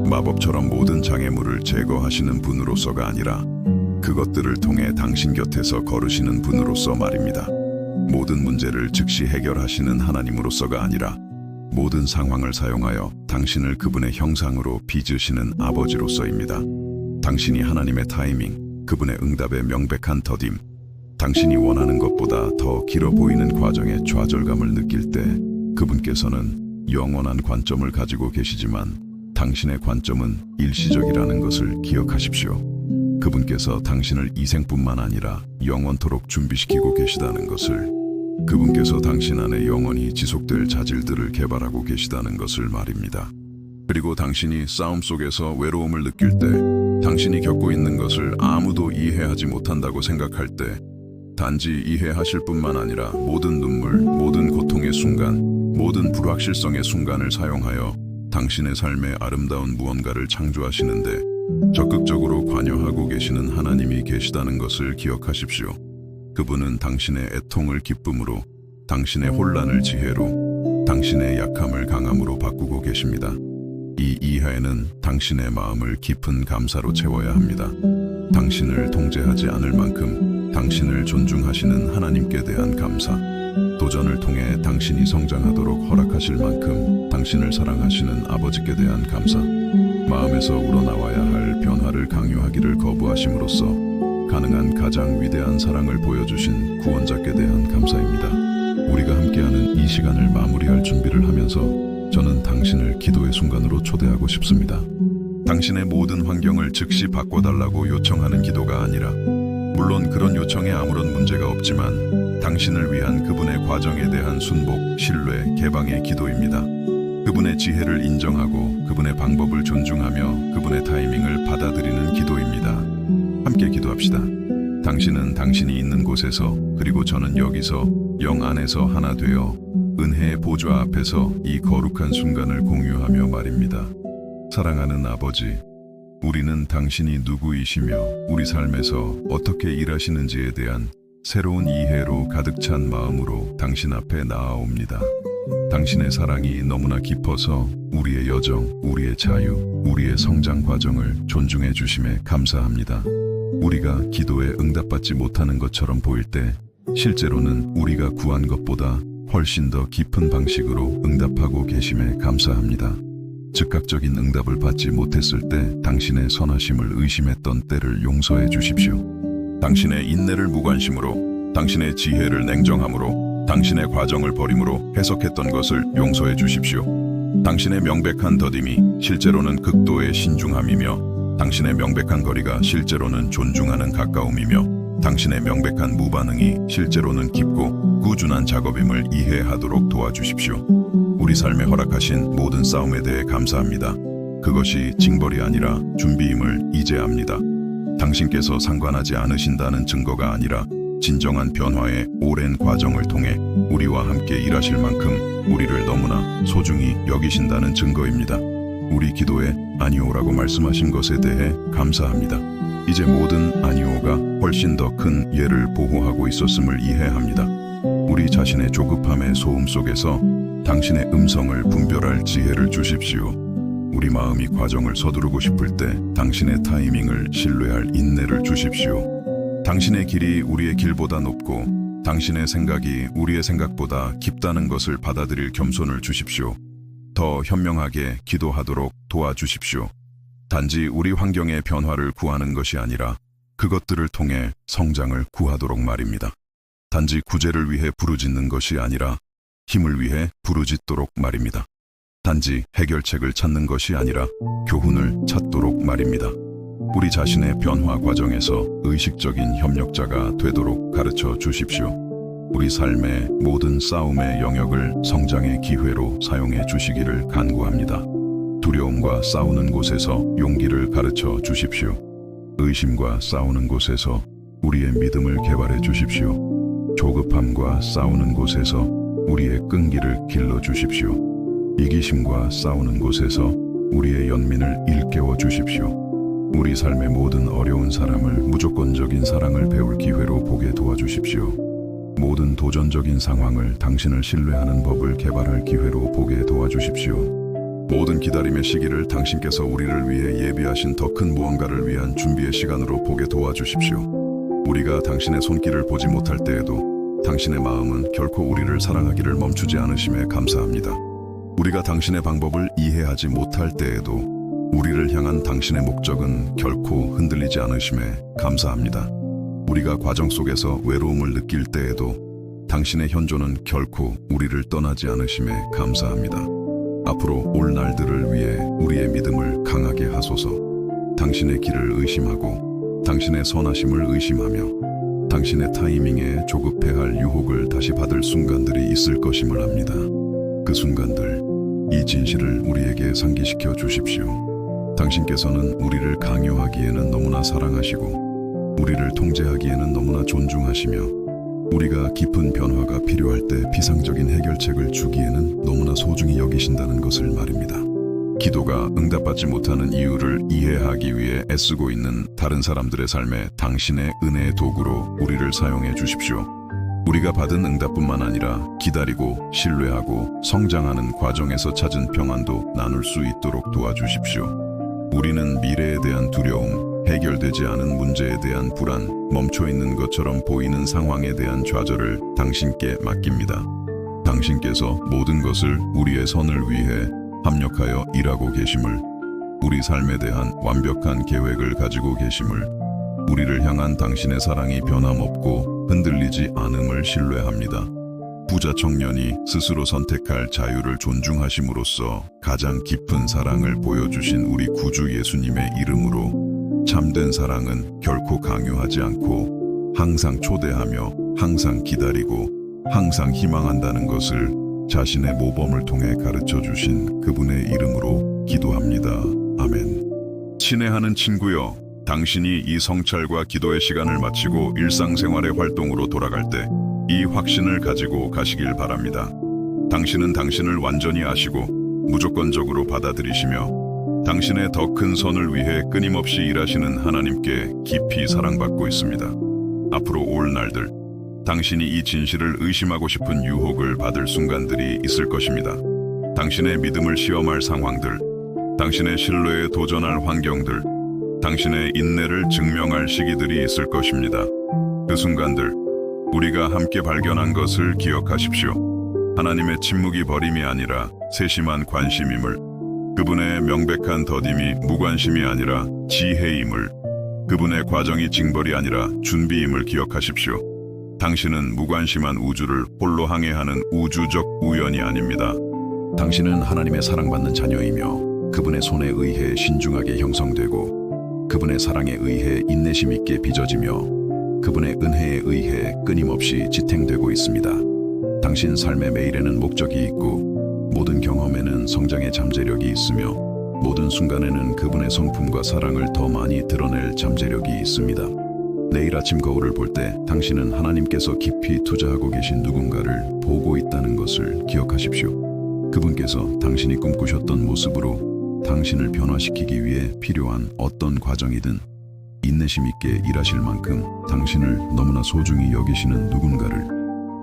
마법처럼 모든 장애물을 제거하시는 분으로서가 아니라 그것들을 통해 당신 곁에서 걸으시는 분으로서 말입니다. 모든 문제를 즉시 해결하시는 하나님으로서가 아니라 모든 상황을 사용하여 당신을 그분의 형상으로 빚으시는 아버지로서입니다. 당신이 하나님의 타이밍, 그분의 응답의 명백한 더딤, 당신이 원하는 것보다 더 길어 보이는 과정의 좌절감을 느낄 때 그분께서는 영원한 관점을 가지고 계시지만 당신의 관점은 일시적이라는 것을 기억하십시오. 그분께서 당신을 이생뿐만 아니라 영원토록 준비시키고 계시다는 것을, 그분께서 당신 안에 영원히 지속될 자질들을 개발하고 계시다는 것을 말입니다. 그리고 당신이 싸움 속에서 외로움을 느낄 때, 당신이 겪고 있는 것을 아무도 이해하지 못한다고 생각할 때 단지 이해하실 뿐만 아니라 모든 눈물, 모든 고통의 순간, 모든 불확실성의 순간을 사용하여 당신의 삶에 아름다운 무언가를 창조하시는데 적극적으로 관여하고 계시는 하나님이 계시다는 것을 기억하십시오. 그분은 당신의 애통을 기쁨으로, 당신의 혼란을 지혜로, 당신의 약함을 강함으로 바꾸고 계십니다. 이 이하에는 당신의 마음을 깊은 감사로 채워야 합니다. 당신을 통제하지 않을 만큼 당신을 존중하시는 하나님께 대한 감사, 도전을 통해 당신이 성장하도록 허락하실 만큼 당신을 사랑하시는 아버지께 대한 감사, 마음에서 우러나와야 할 변화를 강요하기를 거부하심으로써 가능한 가장 위대한 사랑을 보여주신 구원자께 대한 감사입니다. 우리가 함께하는 이 시간을 마무리할 준비를 하면서 저는 당신을 기도의 순간으로 초대하고 싶습니다. 당신의 모든 환경을 즉시 바꿔달라고 요청하는 기도가 아니라, 물론 그런 요청에 아무런 문제가 없지만 당신을 위한 그분의 과정에 대한 순복, 신뢰, 개방의 기도입니다. 그분의 지혜를 인정하고 그분의 방법을 존중하며 그분의 타이밍을 받아들이는 기도입니다. 함께 기도합시다. 당신은 당신이 있는 곳에서, 그리고 저는 여기서 영 안에서 하나 되어 은혜의 보좌 앞에서 이 거룩한 순간을 공유하며 말입니다. 사랑하는 아버지, 우리는 당신이 누구이시며 우리 삶에서 어떻게 일하시는지에 대한 새로운 이해로 가득 찬 마음으로 당신 앞에 나아옵니다. 당신의 사랑이 너무나 깊어서 우리의 여정, 우리의 자유, 우리의 성장 과정을 존중해 주심에 감사합니다. 우리가 기도에 응답받지 못하는 것처럼 보일 때 실제로는 우리가 구한 것보다 훨씬 더 깊은 방식으로 응답하고 계심에 감사합니다. 즉각적인 응답을 받지 못했을 때 당신의 선하심을 의심했던 때를 용서해 주십시오. 당신의 인내를 무관심으로, 당신의 지혜를 냉정함으로, 당신의 과정을 버림으로 해석했던 것을 용서해 주십시오. 당신의 명백한 더딤이 실제로는 극도의 신중함이며 당신의 명백한 거리가 실제로는 존중하는 가까움이며 당신의 명백한 무반응이 실제로는 깊고 꾸준한 작업임을 이해하도록 도와주십시오. 우리 삶에 허락하신 모든 싸움에 대해 감사합니다. 그것이 징벌이 아니라 준비임을 이제 압니다. 당신께서 상관하지 않으신다는 증거가 아니라 진정한 변화의 오랜 과정을 통해 우리와 함께 일하실 만큼 우리를 너무나 소중히 여기신다는 증거입니다. 우리 기도에 아니오라고 말씀하신 것에 대해 감사합니다. 이제 모든 아니오가 훨씬 더 큰 예를 보호하고 있었음을 이해합니다. 우리 자신의 조급함의 소음 속에서 당신의 음성을 분별할 지혜를 주십시오. 우리 마음이 과정을 서두르고 싶을 때 당신의 타이밍을 신뢰할 인내를 주십시오. 당신의 길이 우리의 길보다 높고 당신의 생각이 우리의 생각보다 깊다는 것을 받아들일 겸손을 주십시오. 더 현명하게 기도하도록 도와주십시오. 단지 우리 환경의 변화를 구하는 것이 아니라 그것들을 통해 성장을 구하도록 말입니다. 단지 구제를 위해 부르짖는 것이 아니라 힘을 위해 부르짖도록 말입니다. 단지 해결책을 찾는 것이 아니라 교훈을 찾도록 말입니다. 우리 자신의 변화 과정에서 의식적인 협력자가 되도록 가르쳐 주십시오. 우리 삶의 모든 싸움의 영역을 성장의 기회로 사용해 주시기를 간구합니다. 두려움과 싸우는 곳에서 용기를 가르쳐 주십시오. 의심과 싸우는 곳에서 우리의 믿음을 개발해 주십시오. 조급함과 싸우는 곳에서 우리의 끈기를 길러 주십시오. 이기심과 싸우는 곳에서 우리의 연민을 일깨워 주십시오. 우리 삶의 모든 어려운 사람을 무조건적인 사랑을 배울 기회로 보게 도와주십시오. 모든 도전적인 상황을 당신을 신뢰하는 법을 개발할 기회로 보게 도와주십시오. 모든 기다림의 시기를 당신께서 우리를 위해 예비하신 더 큰 무언가를 위한 준비의 시간으로 보게 도와주십시오. 우리가 당신의 손길을 보지 못할 때에도 당신의 마음은 결코 우리를 사랑하기를 멈추지 않으심에 감사합니다. 우리가 당신의 방법을 이해하지 못할 때에도 우리를 향한 당신의 목적은 결코 흔들리지 않으심에 감사합니다. 우리가 과정 속에서 외로움을 느낄 때에도 당신의 현존은 결코 우리를 떠나지 않으심에 감사합니다. 앞으로 올 날들을 위해 우리의 믿음을 강하게 하소서. 당신의 길을 의심하고 당신의 선하심을 의심하며 당신의 타이밍에 조급해할 유혹을 다시 받을 순간들이 있을 것임을 압니다. 그 순간들, 이 진실을 우리에게 상기시켜 주십시오. 당신께서는 우리를 강요하기에는 너무나 사랑하시고 우리를 통제하기에는 너무나 존중하시며 우리가 깊은 변화가 필요할 때 비상적인 해결책을 주기에는 너무나 소중히 여기신다는 것을 말입니다. 기도가 응답받지 못하는 이유를 이해하기 위해 애쓰고 있는 다른 사람들의 삶에 당신의 은혜의 도구로 우리를 사용해 주십시오. 우리가 받은 응답뿐만 아니라 기다리고 신뢰하고 성장하는 과정에서 찾은 평안도 나눌 수 있도록 도와주십시오. 우리는 미래에 대한 두려움, 해결되지 않은 문제에 대한 불안, 멈춰있는 것처럼 보이는 상황에 대한 좌절을 당신께 맡깁니다. 당신께서 모든 것을 우리의 선을 위해 합력하여 일하고 계심을, 우리 삶에 대한 완벽한 계획을 가지고 계심을, 우리를 향한 당신의 사랑이 변함없고 흔들리지 않음을 신뢰합니다. 부자 청년이 스스로 선택할 자유를 존중하심으로써 가장 깊은 사랑을 보여주신 우리 구주 예수님의 이름으로 참된 사랑은 결코 강요하지 않고 항상 초대하며 항상 기다리고 항상 희망한다는 것을 자신의 모범을 통해 가르쳐 주신 그분의 이름으로 기도합니다. 아멘. 친애하는 친구여, 당신이 이 성찰과 기도의 시간을 마치고 일상생활의 활동으로 돌아갈 때 이 확신을 가지고 가시길 바랍니다. 당신은 당신을 완전히 아시고 무조건적으로 받아들이시며 당신의 더 큰 선을 위해 끊임없이 일하시는 하나님께 깊이 사랑받고 있습니다. 앞으로 올 날들, 당신이 이 진실을 의심하고 싶은 유혹을 받을 순간들이 있을 것입니다. 당신의 믿음을 시험할 상황들, 당신의 신뢰에 도전할 환경들, 당신의 인내를 증명할 시기들이 있을 것입니다. 그 순간들, 우리가 함께 발견한 것을 기억하십시오. 하나님의 침묵이 버림이 아니라 세심한 관심임을, 그분의 명백한 더딤이 무관심이 아니라 지혜임을, 그분의 과정이 징벌이 아니라 준비임을 기억하십시오. 당신은 무관심한 우주를 홀로 항해하는 우주적 우연이 아닙니다. 당신은 하나님의 사랑받는 자녀이며 그분의 손에 의해 신중하게 형성되고 그분의 사랑에 의해 인내심 있게 빚어지며 그분의 은혜에 의해 끊임없이 지탱되고 있습니다. 당신 삶의 매일에는 목적이 있고 모든 경험에는 성장의 잠재력이 있으며 모든 순간에는 그분의 성품과 사랑을 더 많이 드러낼 잠재력이 있습니다. 내일 아침 거울을 볼 때 당신은 하나님께서 깊이 투자하고 계신 누군가를 보고 있다는 것을 기억하십시오. 그분께서 당신이 꿈꾸셨던 모습으로 당신을 변화시키기 위해 필요한 어떤 과정이든 인내심 있게 일하실 만큼 당신을 너무나 소중히 여기시는 누군가를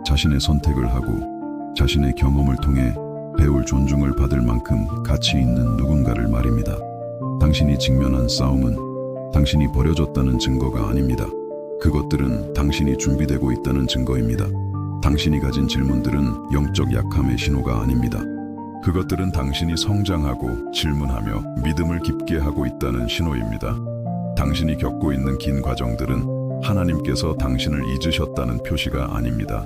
자신의 선택을 하고 자신의 경험을 통해 배울 존중을 받을 만큼 가치 있는 누군가를 말입니다. 당신이 직면한 싸움은 당신이 버려졌다는 증거가 아닙니다. 그것들은 당신이 준비되고 있다는 증거입니다. 당신이 가진 질문들은 영적 약함의 신호가 아닙니다. 그것들은 당신이 성장하고 질문하며 믿음을 깊게 하고 있다는 신호입니다. 당신이 겪고 있는 긴 과정들은 하나님께서 당신을 잊으셨다는 표시가 아닙니다.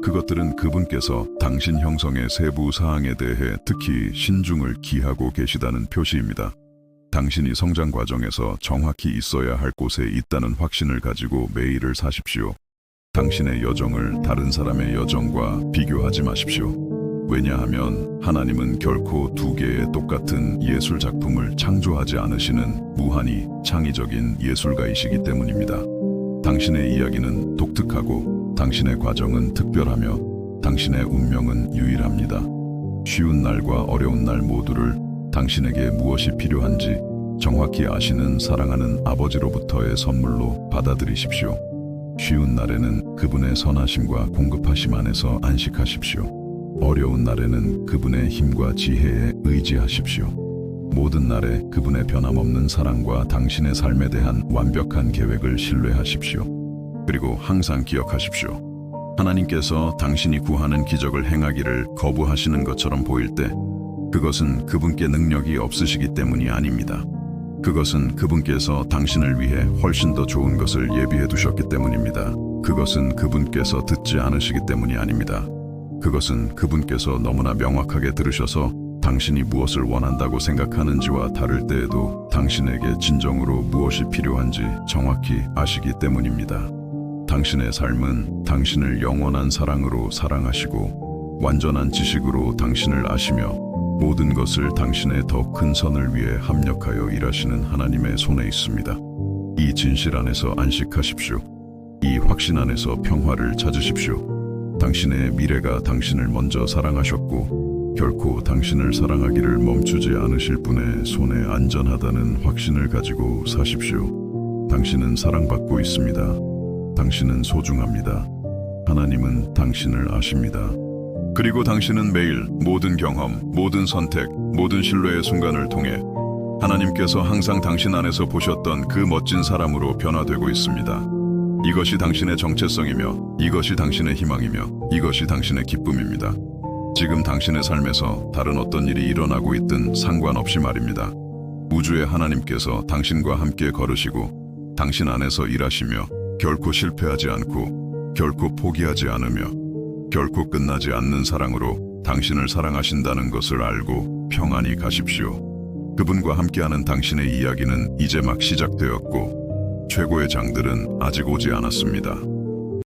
그것들은 그분께서 당신 형성의 세부 사항에 대해 특히 신중을 기하고 계시다는 표시입니다. 당신이 성장 과정에서 정확히 있어야 할 곳에 있다는 확신을 가지고 매일을 사십시오. 당신의 여정을 다른 사람의 여정과 비교하지 마십시오. 왜냐하면 하나님은 결코 두 개의 똑같은 예술 작품을 창조하지 않으시는 무한히 창의적인 예술가이시기 때문입니다. 당신의 이야기는 독특하고 당신의 과정은 특별하며 당신의 운명은 유일합니다. 쉬운 날과 어려운 날 모두를 당신에게 무엇이 필요한지 정확히 아시는 사랑하는 아버지로부터의 선물로 받아들이십시오. 쉬운 날에는 그분의 선하심과 공급하심 안에서 안식하십시오. 어려운 날에는 그분의 힘과 지혜에 의지하십시오. 모든 날에 그분의 변함없는 사랑과 당신의 삶에 대한 완벽한 계획을 신뢰하십시오. 그리고 항상 기억하십시오. 하나님께서 당신이 구하는 기적을 행하기를 거부하시는 것처럼 보일 때 그것은 그분께 능력이 없으시기 때문이 아닙니다. 그것은 그분께서 당신을 위해 훨씬 더 좋은 것을 예비해 두셨기 때문입니다. 그것은 그분께서 듣지 않으시기 때문이 아닙니다. 그것은 그분께서 너무나 명확하게 들으셔서 당신이 무엇을 원한다고 생각하는지와 다를 때에도 당신에게 진정으로 무엇이 필요한지 정확히 아시기 때문입니다. 당신의 삶은 당신을 영원한 사랑으로 사랑하시고 완전한 지식으로 당신을 아시며 모든 것을 당신의 더 큰 선을 위해 합력하여 일하시는 하나님의 손에 있습니다. 이 진실 안에서 안식하십시오. 이 확신 안에서 평화를 찾으십시오. 당신의 미래가 당신을 먼저 사랑하셨고 결코 당신을 사랑하기를 멈추지 않으실 분의 손에 안전하다는 확신을 가지고 사십시오. 당신은 사랑받고 있습니다. 당신은 소중합니다. 하나님은 당신을 아십니다. 그리고 당신은 매일 모든 경험, 모든 선택, 모든 신뢰의 순간을 통해 하나님께서 항상 당신 안에서 보셨던 그 멋진 사람으로 변화되고 있습니다. 이것이 당신의 정체성이며 이것이 당신의 희망이며 이것이 당신의 기쁨입니다. 지금 당신의 삶에서 다른 어떤 일이 일어나고 있든 상관없이 말입니다. 우주의 하나님께서 당신과 함께 걸으시고 당신 안에서 일하시며 결코 실패하지 않고 결코 포기하지 않으며 결코 끝나지 않는 사랑으로 당신을 사랑하신다는 것을 알고 평안히 가십시오. 그분과 함께하는 당신의 이야기는 이제 막 시작되었고 최고의 장들은 아직 오지 않았습니다.